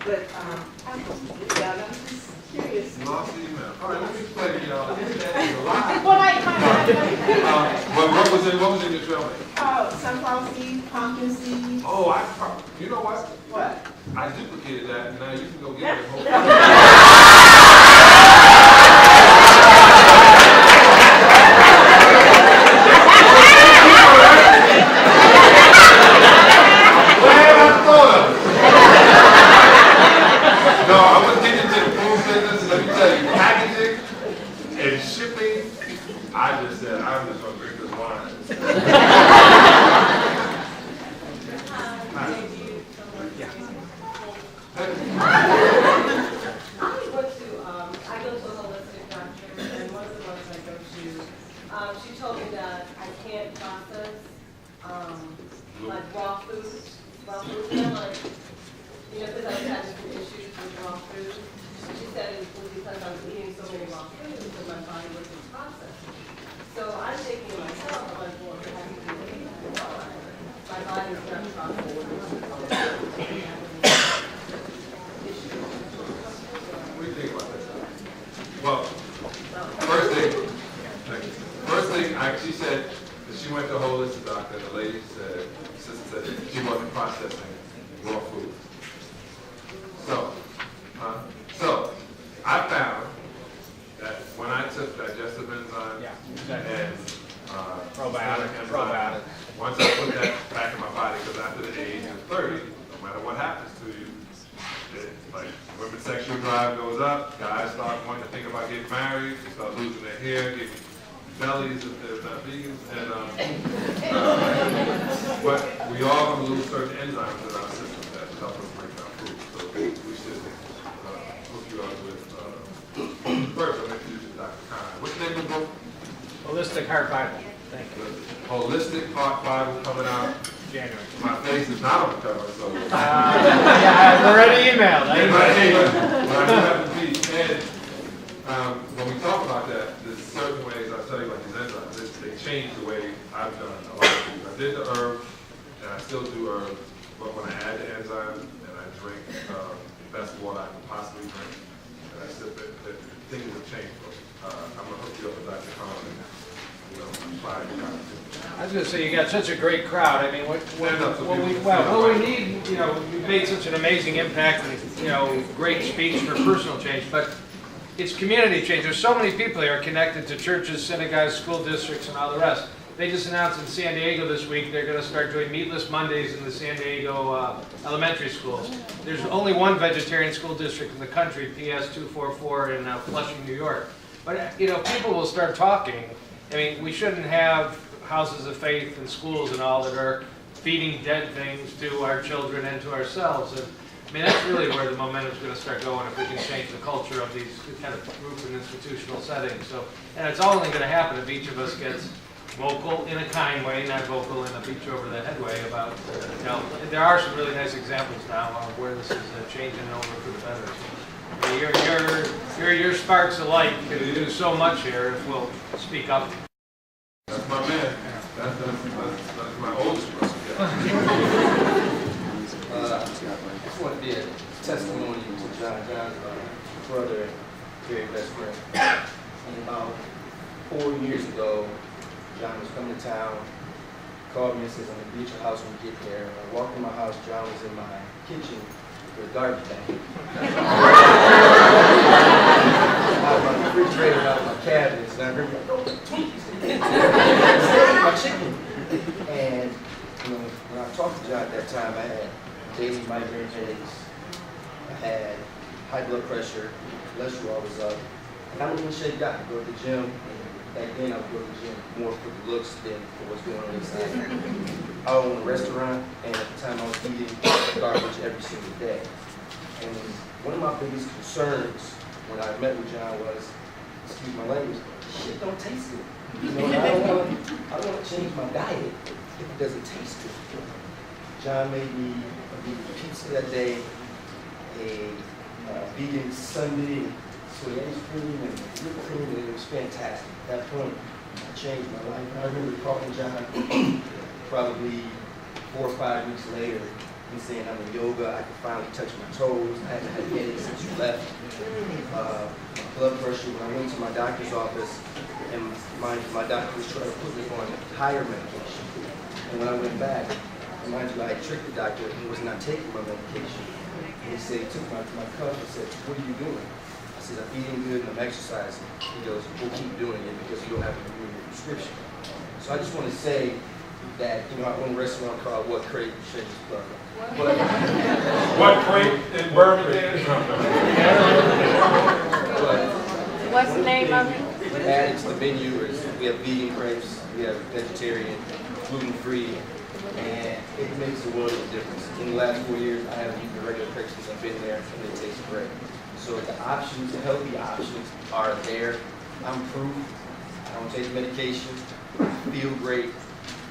But I'm just curious. Lost the email. All right, let me explain to y'all. This is a lot. Well, What was in your trail mix? sunflower seed, pumpkin seed. Oh, you know what? What? I duplicated that, and now you can go get it. No, I was getting into the food business. Let me tell you, packaging and shipping. I just said, I'm just going to drink this wine. I go to a holistic doctor, and one of the ones I go to, she told me that I can't process like raw food, like you know, because I was having some issues with raw food. She said it was because I was eating so many raw foods that my body wasn't processing. So I'm thinking to myself, I'm like, well, if I have to eat raw, my body is not processing. What do you think about that? Well, first thing, she said that she went to a holistic doctor. The lady said, sister said that she wasn't processing raw food. So I found that when I took digestive enzymes and probiotic. once I put that back in my body, because after the age of 30, no matter what happens to you, like women's sexual drive goes up, guys start wanting to think about getting married, they start losing their hair, getting bellies if they're not vegans, but we all going to lose certain enzymes in our system that help us break down food. So we should hook you up with, first I'm introduce you to Dr. Khan. What's the name of the book? Holistic Heart Bible. Thank you. Holistic Heart Bible coming out. January. My face is not on the cover, so. Yeah, I've already emailed. When we talk about that, there's certain ways I tell you like these enzymes, they change the way I've done a lot of things. I did the herb, and I still do herb, but when I add the enzymes and I drink the best water I can possibly drink, and I sip it, things have changed. I'm gonna hook you up with Dr. Khan and apply it. I was going to say, you got such a great crowd. I mean, what we need, you know, you've made such an amazing impact and, you know, great speech for personal change, but it's community change. There's so many people here connected to churches, synagogues, school districts, and all the rest. They just announced in San Diego this week they're going to start doing meatless Mondays in the San Diego elementary schools. There's only one vegetarian school district in the country, PS 244 in Flushing, New York. But, you know, people will start talking. I mean, we shouldn't have houses of faith and schools and all that are feeding dead things to our children and to ourselves. And I mean, that's really where the momentum is going to start going if we can change the culture of these kind of group and institutional settings. So, and it's all only going to happen if each of us gets vocal in a kind way, not vocal in a beat you over the head way about, you know, there are some really nice examples now of where this is changing over for the better. So, your sparks of light can do so much here if we'll speak up. That's my man. That's my oldest brother. I just want to be a testimony to John's brother, very best friend. And about 4 years ago, John was coming to town, called me and says, I'm going to be at your house when you get there. I walked in my house, John was in my kitchen with a garbage bag. Out of my refrigerator, out of my cabinets, and I heard my chicken. And you know, when I talked to John at that time, I had daily migraine headaches, I had high blood pressure, cholesterol was up, and I wouldn't even shake out. I go to the gym, and back then I would go to the gym more for the looks than for what's going on inside. I own a restaurant, and at the time I was eating garbage every single day. And one of my biggest concerns when I met with John was, excuse my language, shit don't taste good. You know, I don't want to change my diet if it doesn't taste good. John made me a vegan pizza that day, a vegan sundae, soy ice cream, and whipped cream, and it was fantastic. At that point, I changed my life. I remember calling John probably 4 or 5 weeks later and saying I'm in yoga, I could finally touch my toes, I haven't had headaches since you left. My blood pressure, when I went to my doctor's office, and my doctor was trying to put me on higher medication. And when I went back, mind you, I had tricked the doctor, he was not taking my medication. And he said, he took my cuff and said, what are you doing? I said, I'm eating good and I'm exercising. He goes, we'll keep doing it because you don't have to renew your prescription. So I just want to say that, you know, I own a restaurant called What Crate in Shakespeare. What crate in Birmingham? What's the name of it? We added to the menu is we have vegan crepes, we have vegetarian, gluten-free, and it makes a world of difference. In the last 4 years, I haven't eaten the regular crepes since I've been there, and they taste great. So the options, the healthy options are there. I'm proof. I don't take medication. I feel great.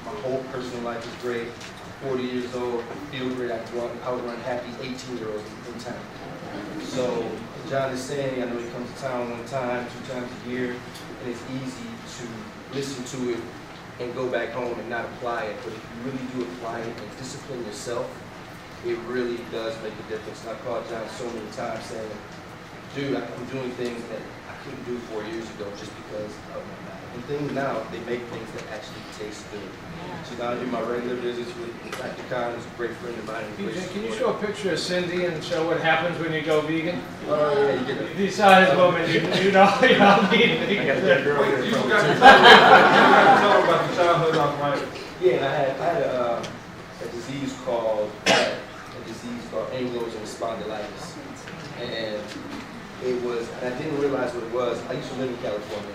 My whole personal life is great. 40 years old, feel great, I can outrun happy 18-year-olds in town. So John is saying, I know he comes to town 1 time, 2 times a year, and it's easy to listen to it and go back home and not apply it. But if you really do apply it and discipline yourself, it really does make a difference. And I called John so many times saying, dude, I'm doing things that I couldn't do 4 years ago just because of my diet. And things now, they make things that actually taste good. So now I do my regular visits with Dr. Khan, who's a great friend of mine. PJ, can you show a picture of Cindy and show what happens when you go vegan? Oh, yeah, you get it. You saw his woman, you know vegan. You got to tell them about the childhood arthritis. Yeah, and I had a disease called ankylosing spondylitis, and it was, and I didn't realize what it was. I used to live in California,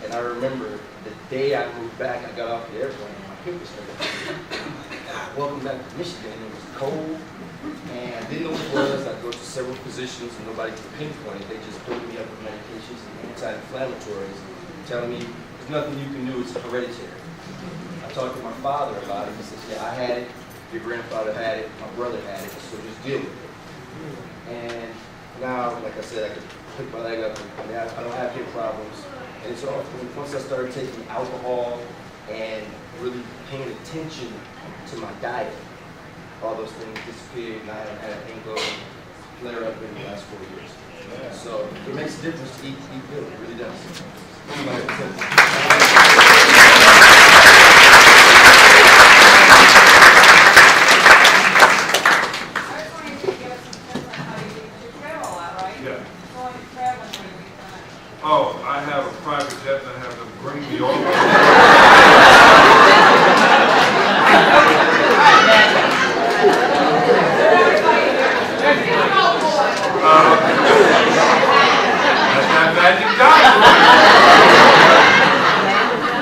and I remember the day I moved back, I got off the airplane, my hip was hurting. Welcome back to Michigan, and it was cold, and I didn't know what it was. I go to several physicians, and nobody could pinpoint it. They just doped me up with medications and anti-inflammatories, telling me there's nothing you can do, it's hereditary. I talked to my father about it. He said, yeah, I had it, your grandfather had it, my brother had it, so just deal with it. And now, like I said, I could pick my leg up, and I don't have hip problems. And it's all, once I started taking alcohol and really paying attention to my diet, all those things disappeared, and I haven't had an ankle flare up in the last 4 years. Yeah. So it makes a difference to eat good, it really does. Oh, I have a private jet and I have them bring me over. That's that magic guy.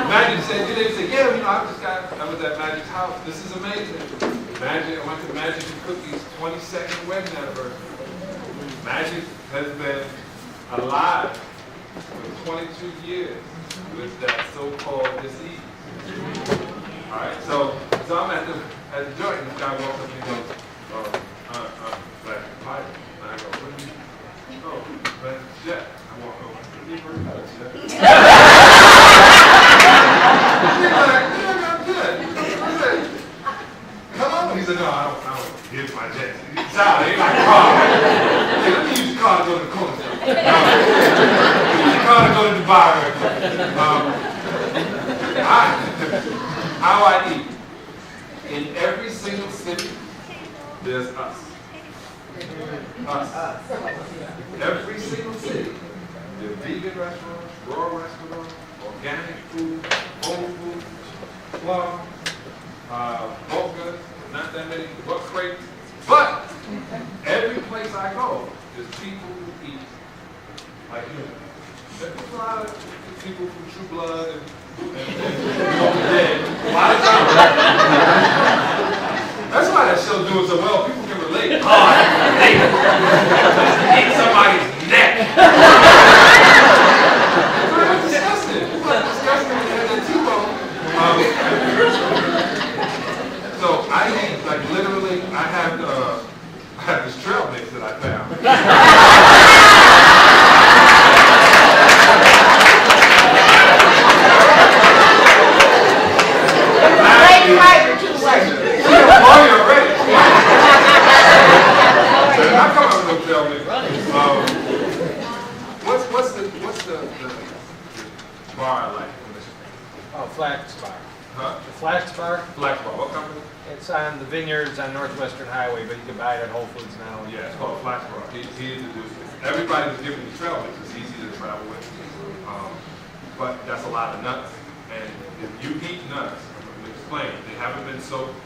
Magic said, they said, yeah, I was at Magic's house. This is amazing. Magic, I went to Magic and Cookie's 22nd wedding anniversary. Magic has been alive for 22 years with that so-called disease. All right, so I'm at the joint, and this guy walks up and he goes, I'm Black Pilot. And I go, what do you mean? Oh, Black Jet. I walk over, what do you mean about Jet? He's like, yeah, I'm good. I said, come on. He said, no, I don't give my jet. He's out, he like, car. Hey, let me use the car to go to the corner. Go to Dubai. How I eat. In every single city, there's us. Us. Every single city. There's vegan restaurants, raw restaurants, organic food, home food, plum, bulk goods, not that many, but crates. But every place I go, there's people who eat like you. There's a lot of people from True Blood and dead. A lot of times. That's why that show's doing so well. People can relate. Oh, I can relate. Eat somebody's neck. It's disgusting. It's not disgusting when you have that T-bone. So I eat, like literally, I have this trail mix that I found. What's the bar I like? Oh, Flax Bar. Huh? The Flax Bar? Flax Bar. What company? It's on the vineyards on Northwestern Highway, but you can buy it at Whole Foods now. Yeah, it's called Flax Bar. He introduced it. Everybody was giving me trail mix. It's easy to travel with. But that's a lot of nuts. And if you eat nuts, I'm going to explain. They haven't been soaked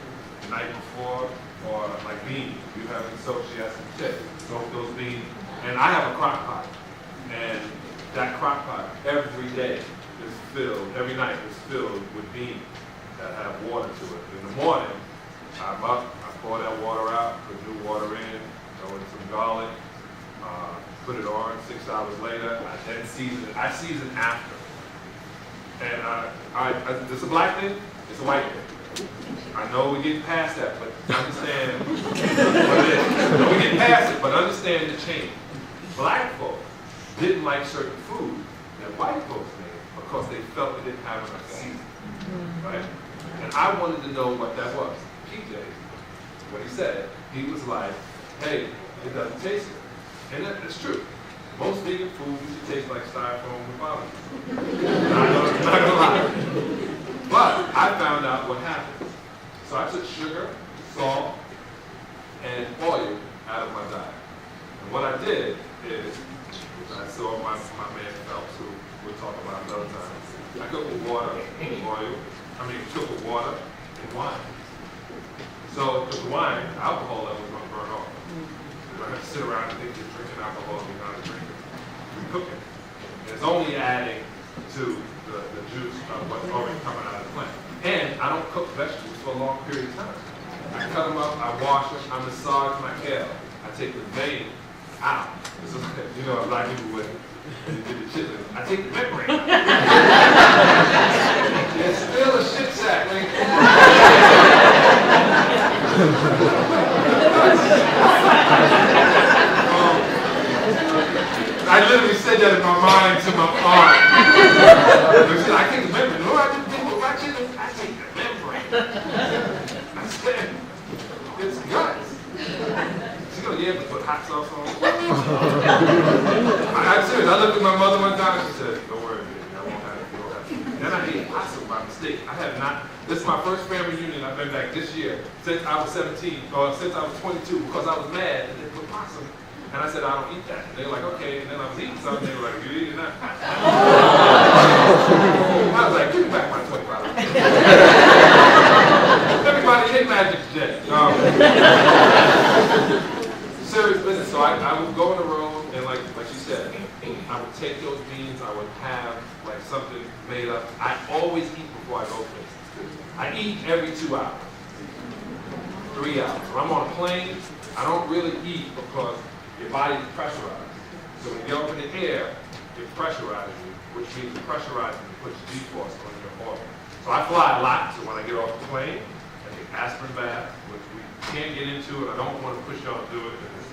the night before, or like beans. You haven't soaked, she has some chips. Soak those beans. And I have a crock pot. And that crock pot every day is filled, every night is filled with beans that have water to it. In the morning, I'm up, I pour that water out, put new water in, throw in some garlic, put it on. 6 hours later, I then season it. I season after. And this is a black thing, it's a white thing. I know we get past that, but understand what it is. I know we get past it, but understand the change. Black folks didn't like certain food that white folks made because they felt they didn't have enough seasoning, right? And I wanted to know what that was. PJ, what he said, he was like, hey, it doesn't taste good. And that's true. Most vegan food used to taste like styrofoam with barbecue. Not gonna lie. But I found out what happened. So I took sugar, salt, and oil out of my diet. And what I did is, I saw my man Phelps, who we'll talk about another time. I cooked with water, cooked with water and wine. So with the wine, the alcohol level was gonna burn off. You don't have to sit around and think you're drinking alcohol and you're not drinking. You're cooking. And it's only adding to the juice of what's already coming out of the plant. And I don't cook vegetables for a long period of time. I cut them up, I wash them, I massage my kale. I take the vein out. So, you know, a lot of people would do the chitlin. I take the membrane out. It's still a shit sack, man. I literally said that in my mind to my aunt. I take the membrane. No, I didn't think about my chitlin. I take the membrane. I said, it's guts. She goes, yeah, but put hot sauce on it. I'm serious. I looked at my mother one time and she said, don't worry, baby, I won't have it. You don't have it. Then I ate possum by mistake. I have not. This is my first family reunion I've been back this year since I was 17, or since I was 22, because I was mad that they put possum. And I said, I don't eat that. And they were like, okay. And then I was eating something. They were like, you eating that? I was like, give me back my $25. Everybody hit magic today. Serious business. So I would go on the road, and like she said, I would take those beans. I would have like something made up. I always eat before I go places. I eat every 2 hours, 3 hours. When I'm on a plane, I don't really eat because your body is pressurized. So when you get up in the air, it pressurizes you, which means it pressurizes and puts G-force on your organ. So I fly a lot, so when I get off the plane, I take aspirin bath, which we can't get into, and I don't want to push y'all to do it because it's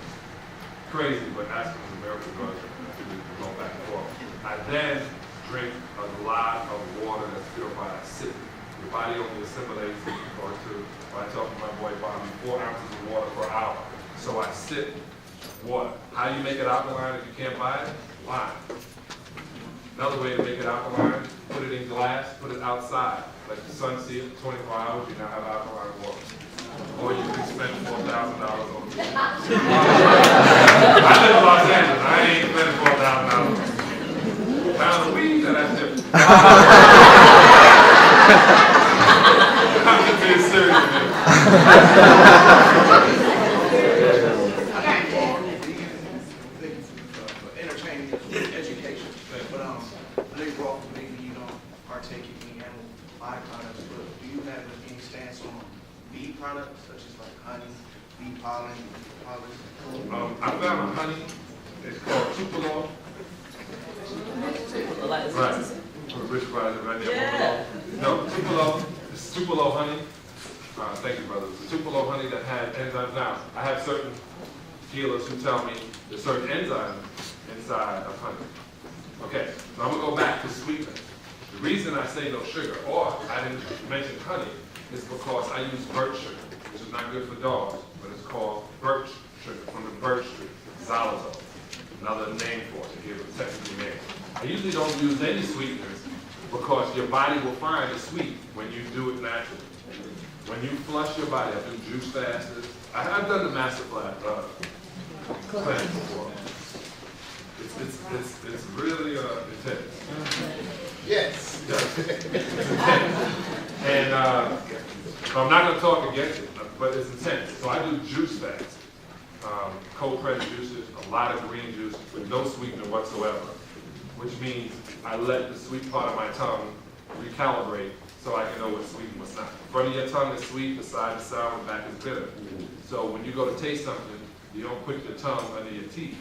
crazy, but aspirin is a miracle drug. We go back and forth. I then drink a lot of water that's purified. I sip it. Your body only assimilates, or to, when I talk to my boy Bobby, 4 ounces of water per hour. So I sip water. How do you make it alkaline if you can't buy it? Lime. Another way to make it alkaline, put it in glass, put it outside. Let the sun see it for 24 hours, you now have alkaline water. Or you can spend $4,000 on it. I live in Los Angeles, I ain't spending $4,000. Pound of weed, that's different. I'm just being serious, man. Products such as like honey, bee pollen, I found a honey. It's called Tupelo. Right. Rich Friday right there. Yeah. No, Tupelo. It's Tupelo honey. Thank you, brother. It's a Tupelo honey that had enzymes. Now, I have certain healers who tell me there's certain enzymes inside of honey. Okay, so I'm gonna go back to sweetness. The reason I say no sugar, or I didn't mention honey, is because I use birch sugar, which is not good for dogs, but it's called birch sugar from the birch tree, xylitol, another name for it, to give it a technical name. I usually don't use any sweeteners because your body will find it sweet when you do it naturally. When you flush your body, I do juice fasts. I've done the master class plan before. It's really intense. yes. It's intense. And I'm not going to talk against it, but it's intense. So I do juice fasts, cold pressed juices, a lot of green juice with no sweetener whatsoever, which means I let the sweet part of my tongue recalibrate so I can know what's sweet and what's not. The front of your tongue is sweet, the side is sour, the back is bitter. So when you go to taste something, you don't put your tongue under your teeth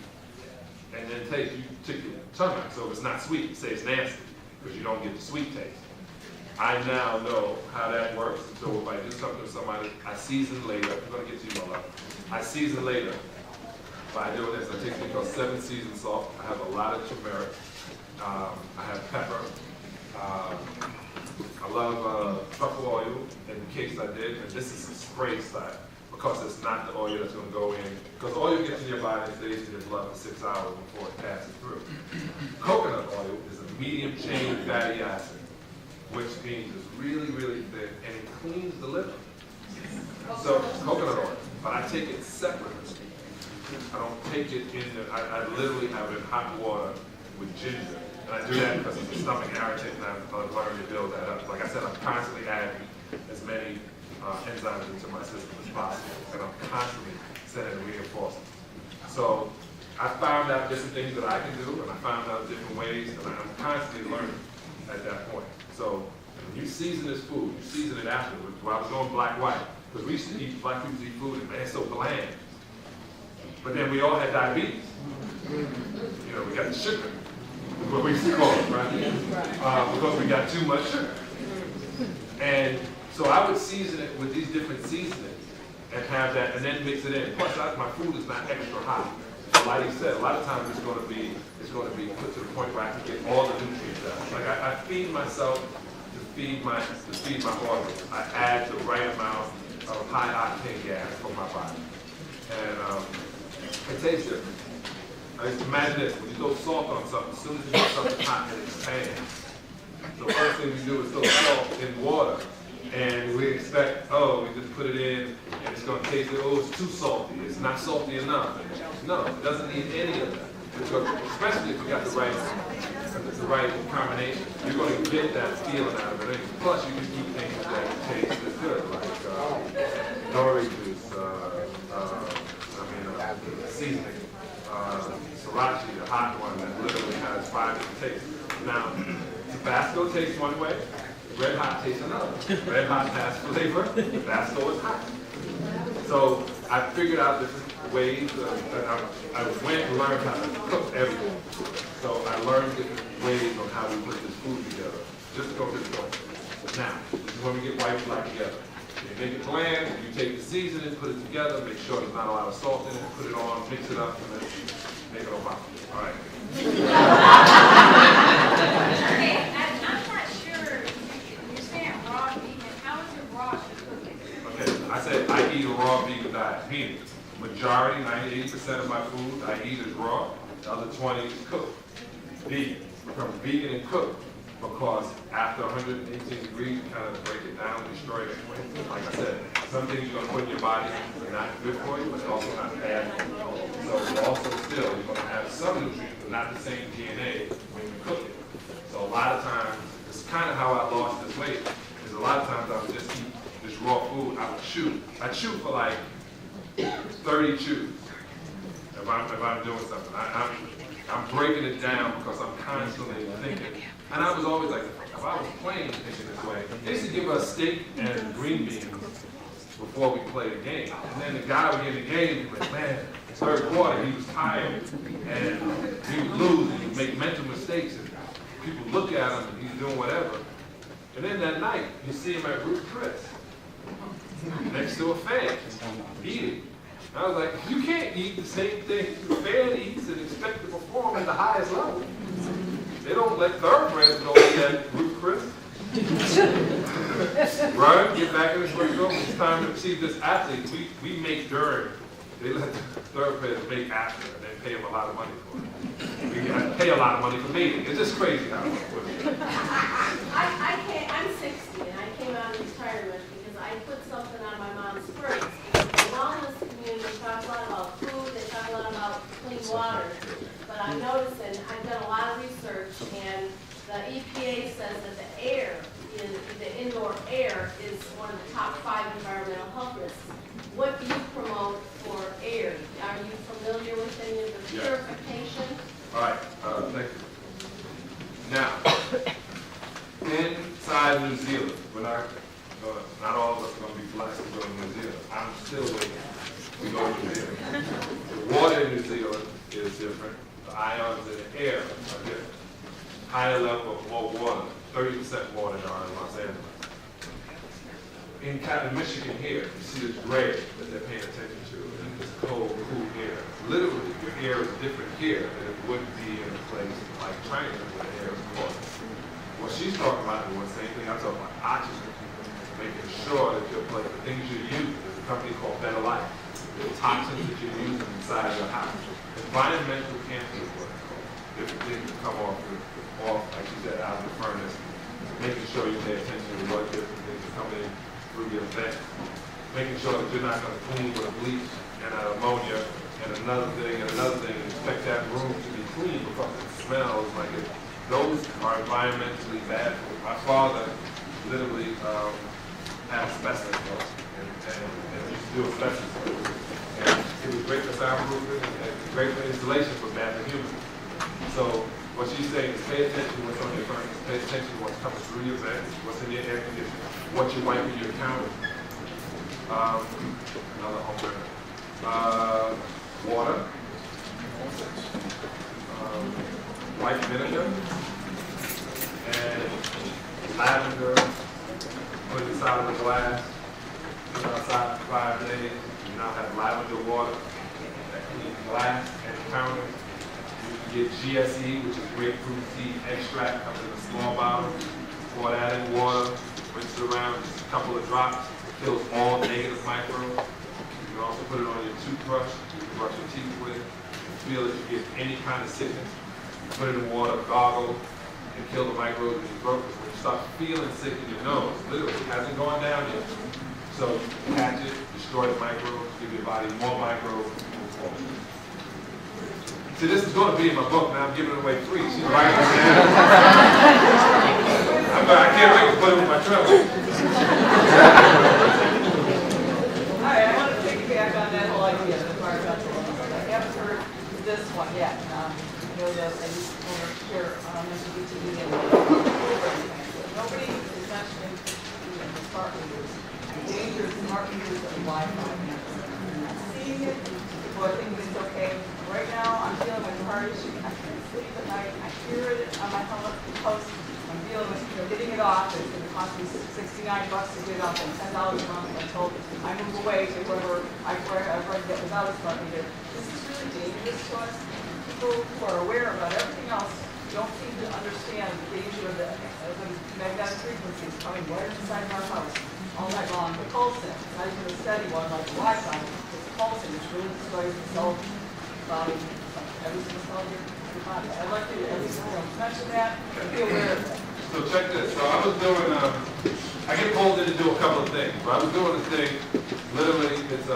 and then taste. You stick your tongue out. So if it's not sweet, you say it's nasty because you don't get the sweet taste. I now know how that works. And so if I do something to somebody, I season later. I'm going to get to you, my love. I season later. By doing this, I take something called 7 seasoned salt. I have a lot of turmeric. I have pepper. I love truffle oil in the case I did, and this is a spray side because it's not the oil that's going to go in. Because oil gets in your body and stays in your blood for 6 hours before it passes through. Coconut oil is a medium chain fatty acid, which means it's really, really thin, and it cleans the liver. So, coconut oil. But I take it separately. I don't take it in the, I literally have it in hot water with ginger. And I do that because it's a stomach irritant, and I've learned to build that up. Like I said, I'm constantly adding as many enzymes into my system as possible, and I'm constantly sending reinforcements. So I found out different things that I can do, and I found out different ways, and I'm constantly learning at that point. So when you season this food, you season it afterwards. When I was going black-white, because we used to eat, black people eat food, and man, it's so bland. But then we all had diabetes. You know, we got the sugar, what we used to call it, right? Because we got too much sugar. And so I would season it with these different seasonings and have that, and then mix it in. Plus, my food is not extra hot. So like you said, a lot of times it's going to be put to the point where I can get all the nutrients out. Like I feed myself to feed my organs. I add the right amount of high octane gas for my body, and it tastes different. Imagine this, when you throw salt on something, as soon as you get something hot, it expands. So the first thing we do is throw salt in water, and we expect, oh, we just put it in, and it's going to taste it, oh, it's too salty, it's not salty enough. No, it doesn't need any of that. Because, especially if you got the right combination, you're going to get that feeling out of it. Plus, you can eat things that taste good, like nori juice, seasoning, sriracha, the hot one that literally has 5 different tastes. Now, Tabasco tastes one way, Red Hot tastes another. Red Hot has flavor, Tabasco is hot. So I figured out different ways. I went and learned how to cook everything. So I learned different ways on how we put this food together. Just to go to the point. Now, this is when we get white and black together. You make it bland, you take the seasoning, put it together, make sure there's not a lot of salt in it, put it on, mix it up, and then make it all pop. All right. Okay, I'm not sure, you're saying raw vegan, how is it raw to cook it? Okay, I said I eat a raw vegan diet, meaning majority, 98% of my food I eat is raw, the other 20 is cooked. Vegan, becomes vegan and cooked. Because after 118 degrees, you kind of break it down, destroy it anyway. Like I said, some things you're going to put in your body are not good for you, but they're also not bad for you. So you're also still, you're going to have some nutrients, but not the same DNA when you cook it. So a lot of times, it's kind of how I lost this weight, is a lot of times I would just eat this raw food, I would chew. I chew for like 30 chews if I'm doing something. I'm breaking it down because I'm constantly thinking. And I was always like, if I was playing thinking this way, they used to give us steak and green beans before we played the game. And then the guy would get in the game, he'd be like, man, third quarter, he was tired, and he would lose, and he'd make mental mistakes, and people look at him, and he's doing whatever. And then that night, you see him at Ruth Chris, next to a fan, eating. I was like, you can't eat the same thing the fan eats and expect to perform at the highest level. They don't let thoroughbreds go at Ruth Chris. Run, get back in the straight room. It's time to achieve this athlete. We make during. They let the thoroughbreds make after, and they pay them a lot of money for it. We pay a lot of money for mating. It's just crazy how it works. I'm 60 and I came out of retirement because I put something on my mom's fridge. The wellness community talks a lot about food, they talk a lot about clean water. But I'm noticing, I've done a lot of research, and the EPA says that the indoor air is one of the top 5 environmental health risks. What do you promote for air? Are you familiar with any of the purification? All right, thank you. Now, inside New Zealand, we're not all of us are going to be blessed to go to New Zealand. I'm still waiting to go to New Zealand. The water in New Zealand is different. The ions in the air are different. Higher level of more water 30% more than there are in Los Angeles. In Michigan here, you see this gray that they're paying attention to, and it's cold, cool air. Literally, your air is different here than it would be in a place like China where the air is cold. What she's talking about is the same thing I'm talking about, oxygen, making sure that your place, the things you use, there's a company called Better Life, the toxins that you're using inside your house. Environmental cancer is what it's called. Different things that come off, like you said, out of the furnace, making sure you pay attention to what different things are coming in through your vent, making sure that you're not going to clean with a bleach and an ammonia and another thing, and expect that room to be clean because it smells like it. Those are environmentally bad. My father literally had asbestos and used to do asbestos work. And it was great for soundproofing and great for installation, but bad for humans. So what she's saying is pay attention to what's on your furnace, pay attention to what's coming through your vents, what's in your air conditioner, what you're wiping your counter. Another home remedy. Water. White vinegar. And lavender. Put it inside of a glass. Put it outside for 5 days. You now have lavender water that cleans glass and counter. You can get GSE, which is grapefruit tea extract, comes in a small bottle. Pour that in water, rinse it around, just a couple of drops. Kills all negative microbes. You can also put it on your toothbrush. You can brush your teeth with it. You feel that you get any kind of sickness. Put it in water, gargle, and kill the microbes in your throat. When you start feeling sick in your nose, literally, it hasn't gone down yet. So catch it, destroy the microbes, give your body more microbes, move forward. See, this is going to be in my book. Now I'm giving it away free. She's writing it down. I can't wait to put it in my trunk. All right, I want to piggyback on that whole idea of environmental. I haven't heard this one yet. You know, I used to here on MSBTV and nobody is mentioning smart meters, the danger of smart meters and Wi-Fi. I'm seeing it. People are thinking it's okay. Right now, I'm dealing with a car issue. I can't sleep at night. I hear it on my post. I'm dealing with getting it off. It's going to cost me $69 to get it off and $10 a month until I move away to wherever I get without a smart meter. This is really dangerous to us. People who are aware about everything else don't seem to understand the danger of the magnetic frequencies coming right inside our house all night long. The pulsing, it's not even a steady one like the Wi-Fi. It's pulsing, which really destroys the cell body, every single cell here. I'd like to at least mention that and be aware of that. So check this. So I was doing, I get pulled in to do a couple of things. But I was doing a thing, literally, it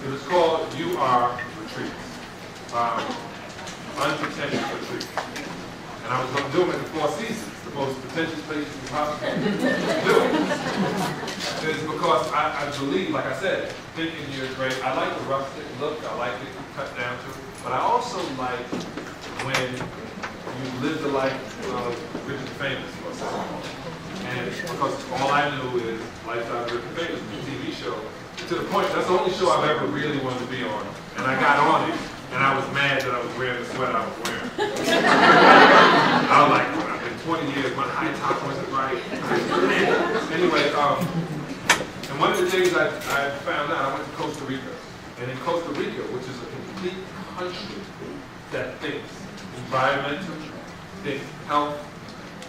was called You Are Retreats. Unpretentious retreat. And I was going to do them in the Four Seasons, the most pretentious places you possibly do. It's because I believe, like I said, thinking you're great. I like the rustic look. I like it cut down to. But I also like when you live the life of Rich and Famous, or something. And because all I knew is Lifestyle of Rich and Famous, the TV show. To the point, that's the only show I've ever really wanted to be on. And I got on it, and I was mad that I was wearing the sweater I was wearing. I was like, well, in 20 years, my high top wasn't right. Anyway, and one of the things I found out, I went to Costa Rica. And in Costa Rica, which is a complete country that thinks environmental, thinks health,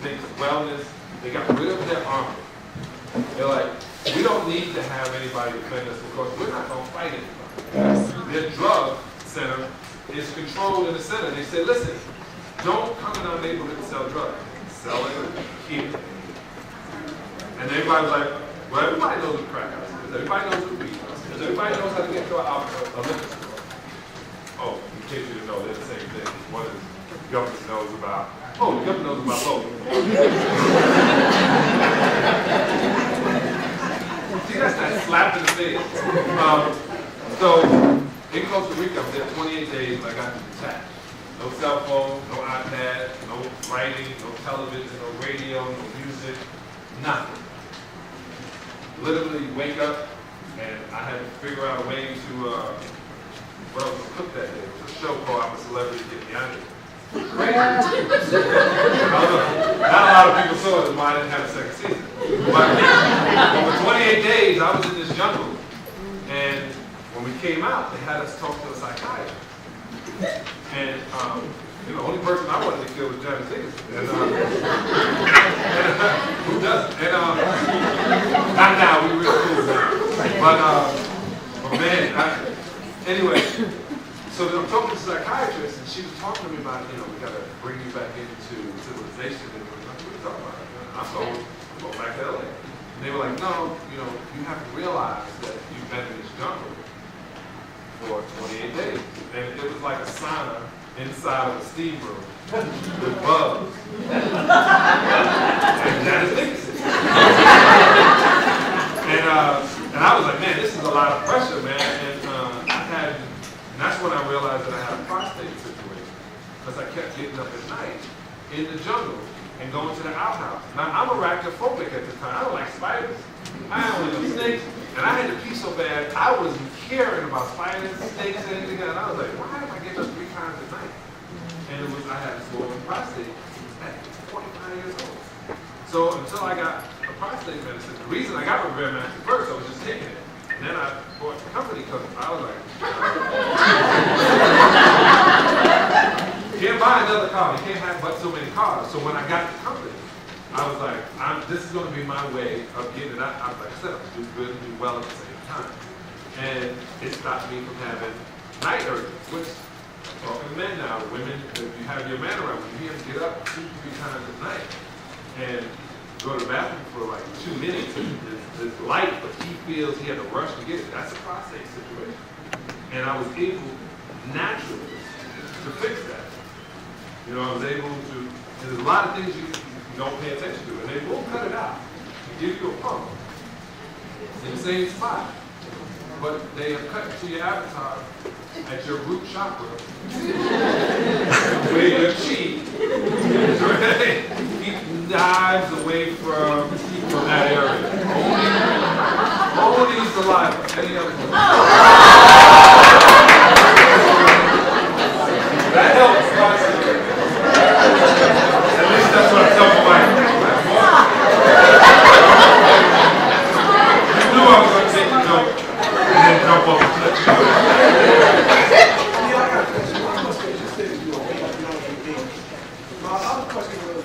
thinks wellness, they got rid of their army. They're like, we don't need to have anybody defend us because we're not going to fight anybody. Their drug center is controlled in the center. They say, listen, don't come in our neighborhood and sell drugs. Sell it here. And everybody's like, well, everybody knows what crack house is. Everybody knows what weed is. Because everybody knows how to get to a liquor store. Oh, in case you didn't know, they're the same thing. One is the government knows about, the government knows about both. See, that's that slap in the face. So, in Costa Rica, I was there 28 days and I got to detach. No cell phone, no iPad, no writing, no television, no radio, no music, nothing. Literally wake up and I had to figure out a way to, what I was going to cook that day. It was a show called I'm a Celebrity, Get Me Out of Here. Great. Not a lot of people saw it why I didn't have a second season. But for 28 days, I was in this jungle. And when we came out, they had us talk to a psychiatrist. And, you know, the only person I wanted to kill was Janet Higgins. And, who doesn't? And, not now, we were cool now. But man, anyway, so then I'm talking to a psychiatrist, and she was talking to me about, you know, we got to bring you back into civilization. And what are you talking about? And I told them, go back to LA. And they were like, no, you know, you have to realize that you've been in this jungle for 28 days. And it was like a sauna inside of a steam room with bugs. And that is it. And I was like, man, this is a lot of pressure, man. And that's when I realized that I had a prostate situation. Because I kept getting up at night in the jungle and going to the outhouse. Now, I'm arachnophobic at the time. I don't like spiders. I don't like snakes. And I had to pee so bad, I wasn't caring about spiders, snakes, anything else. And I was like, why am I getting up 3 times a night? And it was, I had a swollen prostate at 45 years old. So until I got a prostate medicine, the reason I got Revere Master first, I was just taking it. And then I bought the company because I was like, can't buy another car. You can't have but so many cars. So when I got the company, I was like, this is going to be my way of getting it out. I was like I said, I'm do good and do well at the same time. And it stopped me from having night urges, which, talking to men now, women, if you have your man around, you hear him get up 2 to 3 times a night and go to the bathroom for like 2 minutes. It's light, but he feels he had to rush to get it. That's a prostate situation. And I was able, naturally, to fix that. You know, I was able to, and there's a lot of things you don't pay attention to, and they will cut it out and give you a pump in the same spot. But they have cut to your avatar at your root chakra, where your chi dives away from that area. Only saliva. Any other one? That helps. At least that's what I tell my wife. You knew I was going to take the joke and then jump off the cliff.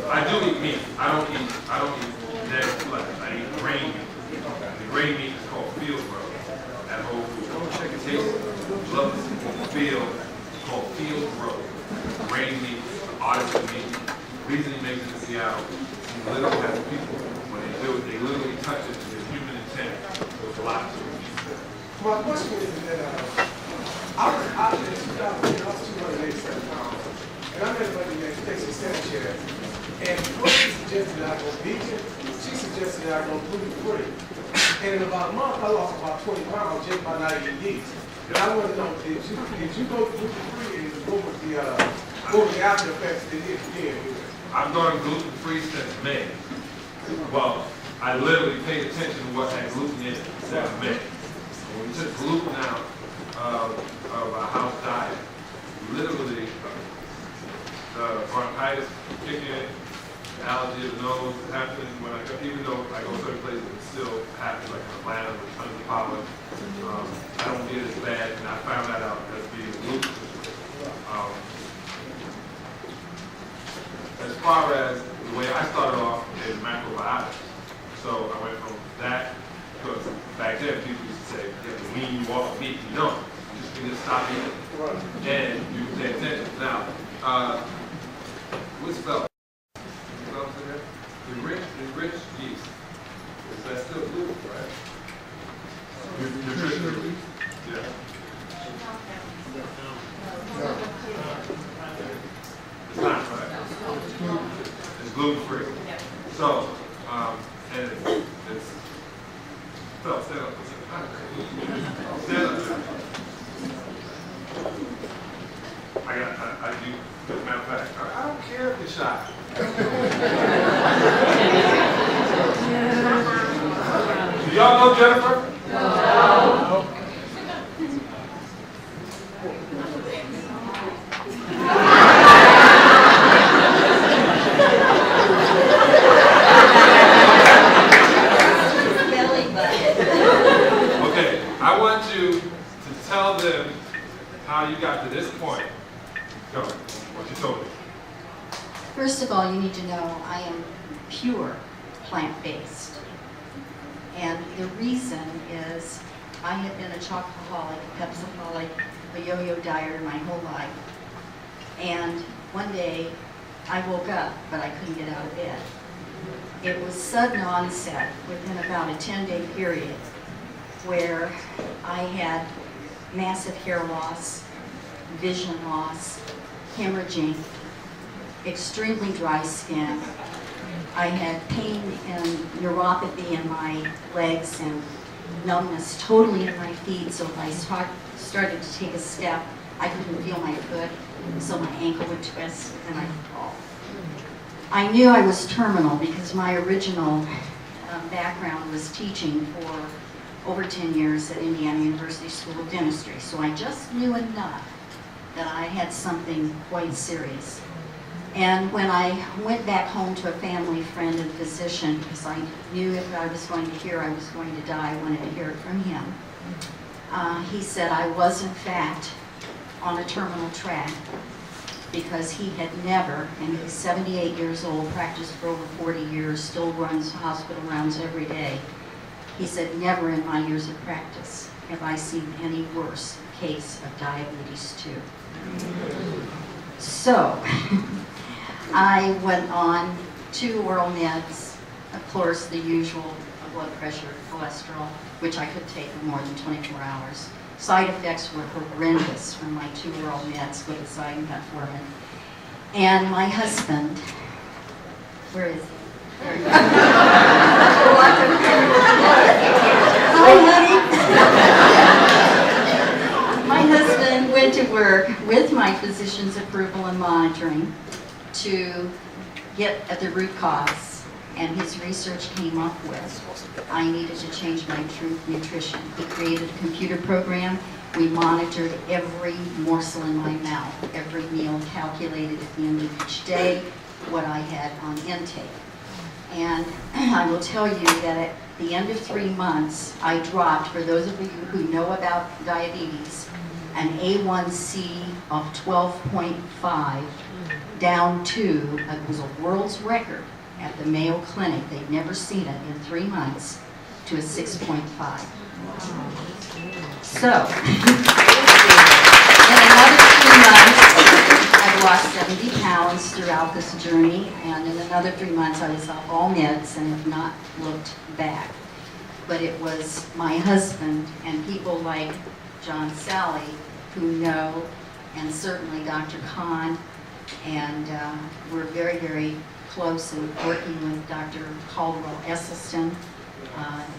I do eat meat. I don't eat dead flesh. I eat grain meat. The grain meat is called field roe at Whole Foods. It tastes lovely. Field. It's called field roe. Grain meat, artisan meat. The reason he makes it in Seattle, he literally has people, when they do it, they literally touch it to the human intent. There's a lot to it. My question is that I was out there in 2010, I was 287 pounds, and I met a lady named Stacey Sanchez, and what she suggested that I go vegan, she suggested that I go gluten-free. And in about a month, I lost about 20 pounds just by not eating yeast. And I want to know, did you go gluten-free, and what was the after effects that it did? I've gone gluten-free since May. Well, I literally paid attention to what had gluten in it since May. When we took gluten out of our house diet, literally the bronchitis kicking in, the allergy of the nose happening when I go, even though I go certain places, it still happens, like in Atlanta with tons of pollen. I don't get it as bad, and I found that out as being gluten. As far as the way I started off is macrobiotics. So I went from that, because back then people used to say, you have to wean you off meat. You don't. You just stop eating. And you pay attention. Now, what's spelled? Enriched yeast. Is that still gluten, right? Nutrition. Yeah. It's not, right? It's gluten-free. So, and it's, Phil, stand up. Stand up. I do, as a matter of fact, I don't care if you're shy. Do y'all know Jennifer? No. tell them how you got to this point. Go, what you told me. First of all, you need to know I am pure plant-based. And the reason is I had been a chocoholic, a Pepsi-holic, a yo-yo dieter my whole life. And one day I woke up, but I couldn't get out of bed. It was sudden onset within about a 10-day period where I had massive hair loss, vision loss, hemorrhaging, extremely dry skin. I had pain and neuropathy in my legs and numbness totally in my feet, so if I started to take a step, I couldn't feel my foot, so my ankle would twist and I'd fall. I knew I was terminal because my original background was teaching for over 10 years at Indiana University School of Dentistry, so I just knew enough that I had something quite serious. And when I went back home to a family friend and physician, because I knew if I was going to hear I was going to die, I wanted to hear it from him, he said I was in fact on a terminal track because he had never, and he's 78 years old, practiced for over 40 years, still runs hospital rounds every day. He said, never in my years of practice have I seen any worse case of diabetes 2. So, I went on 2 oral meds, of course the usual blood pressure, cholesterol, which I could take for more than 24 hours. Side effects were horrendous from my 2 oral meds with the metformin. And my husband, where is he? There he is. Hi, honey. My husband went to work with my physician's approval and monitoring to get at the root cause, and his research came up with I needed to change my nutrition. He created a computer program. We monitored every morsel in my mouth, every meal calculated at the end of each day, what I had on intake. And I will tell you that at the end of 3 months, I dropped, for those of you who know about diabetes, an A1C of 12.5 down to, it was a world's record at the Mayo Clinic, they'd never seen it in 3 months, to a 6.5. So, in another 3 months, I've lost 70 pounds throughout this journey, and in another 3 months I was off all meds and have not looked back. But it was my husband and people like John Salley who know, and certainly Dr. Kahn, and we're very, very close in working with Dr. Caldwell Esselstyn,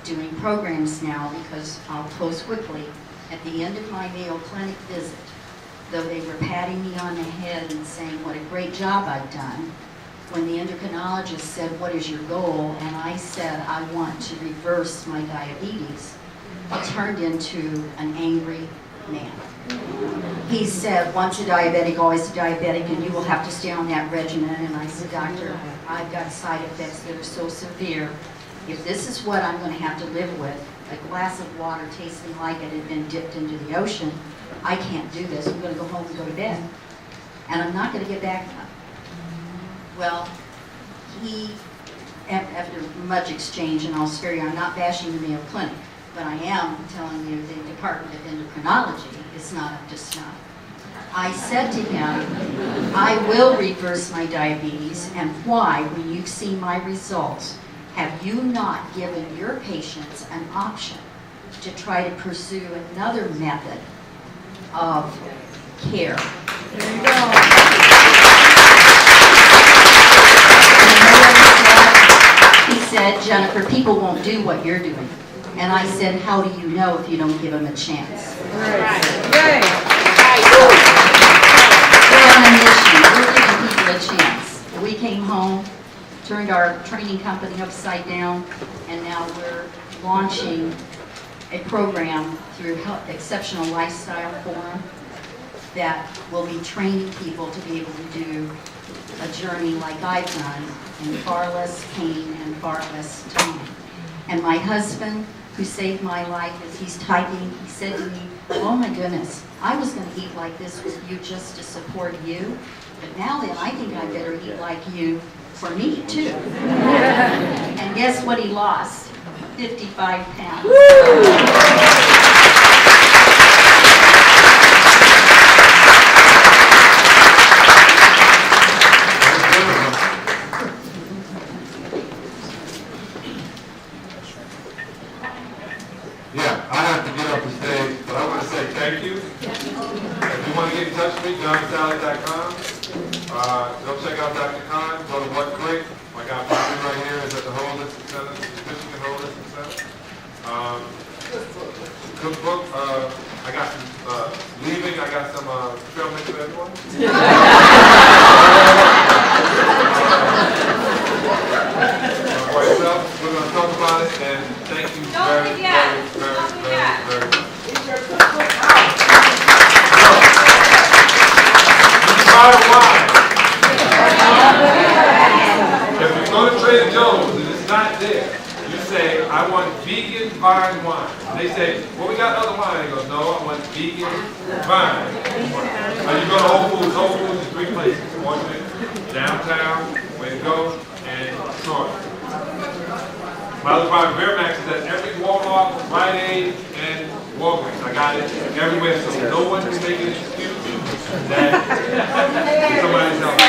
doing programs now, because I'll close quickly. At the end of my Mayo Clinic visit, though they were patting me on the head and saying what a great job I've done, when the endocrinologist said, what is your goal? And I said, I want to reverse my diabetes, I turned into an angry man. He said, once a diabetic, always a diabetic, and you will have to stay on that regimen. And I said, doctor, I've got side effects that are so severe. If this is what I'm going to have to live with, a glass of water tasting like it had been dipped into the ocean, I can't do this. I'm going to go home and go to bed. And I'm not going to get back up. Well, he, after much exchange, and I'll spare you, I'm not bashing the Mayo Clinic, but I am telling you the Department of Endocrinology is not up to snuff. I said to him, I will reverse my diabetes, and why, when you've seen my results, have you not given your patients an option to try to pursue another method of care? There you go. He said, Jennifer, people won't do what you're doing. And I said, how do you know if you don't give them a chance? Right. We're on a mission. We're giving people a chance. We came home, turned our training company upside down, and now we're launching a program through Exceptional Lifestyle Forum that will be training people to be able to do a journey like I've done in far less pain and far less time. And my husband, who saved my life, as he's typing, he said to me, oh my goodness, I was going to eat like this with you just to support you, but now then I think I better eat like you for me too. And guess what he lost? 55 pounds. Yeah, I have to get off the stage, but I want to say thank you. If you want to get in touch with me, johnsalley.com. Go check out Dr. Khan. Go to What Great. My guy Bobby right here is at the Holistic Center, the Michigan Holistic Center. Cookbook. I got some leaving. I got some trail mix for everyone. For yourself, we're going to talk about it, and thank you very much. If you go to Trader Joe's and it's not there, you say, I want vegan vine wine. They say, well, we got other wine. They go, no, I want vegan vine. You go to Whole Foods. Whole Foods is 3 places. Orchard, downtown, Way to Go, and Troy. My other product, Vermax, is at every Walmart, Rite Aid, and Walgreens. I got it everywhere, so no one can make an excuse that somebody's helping.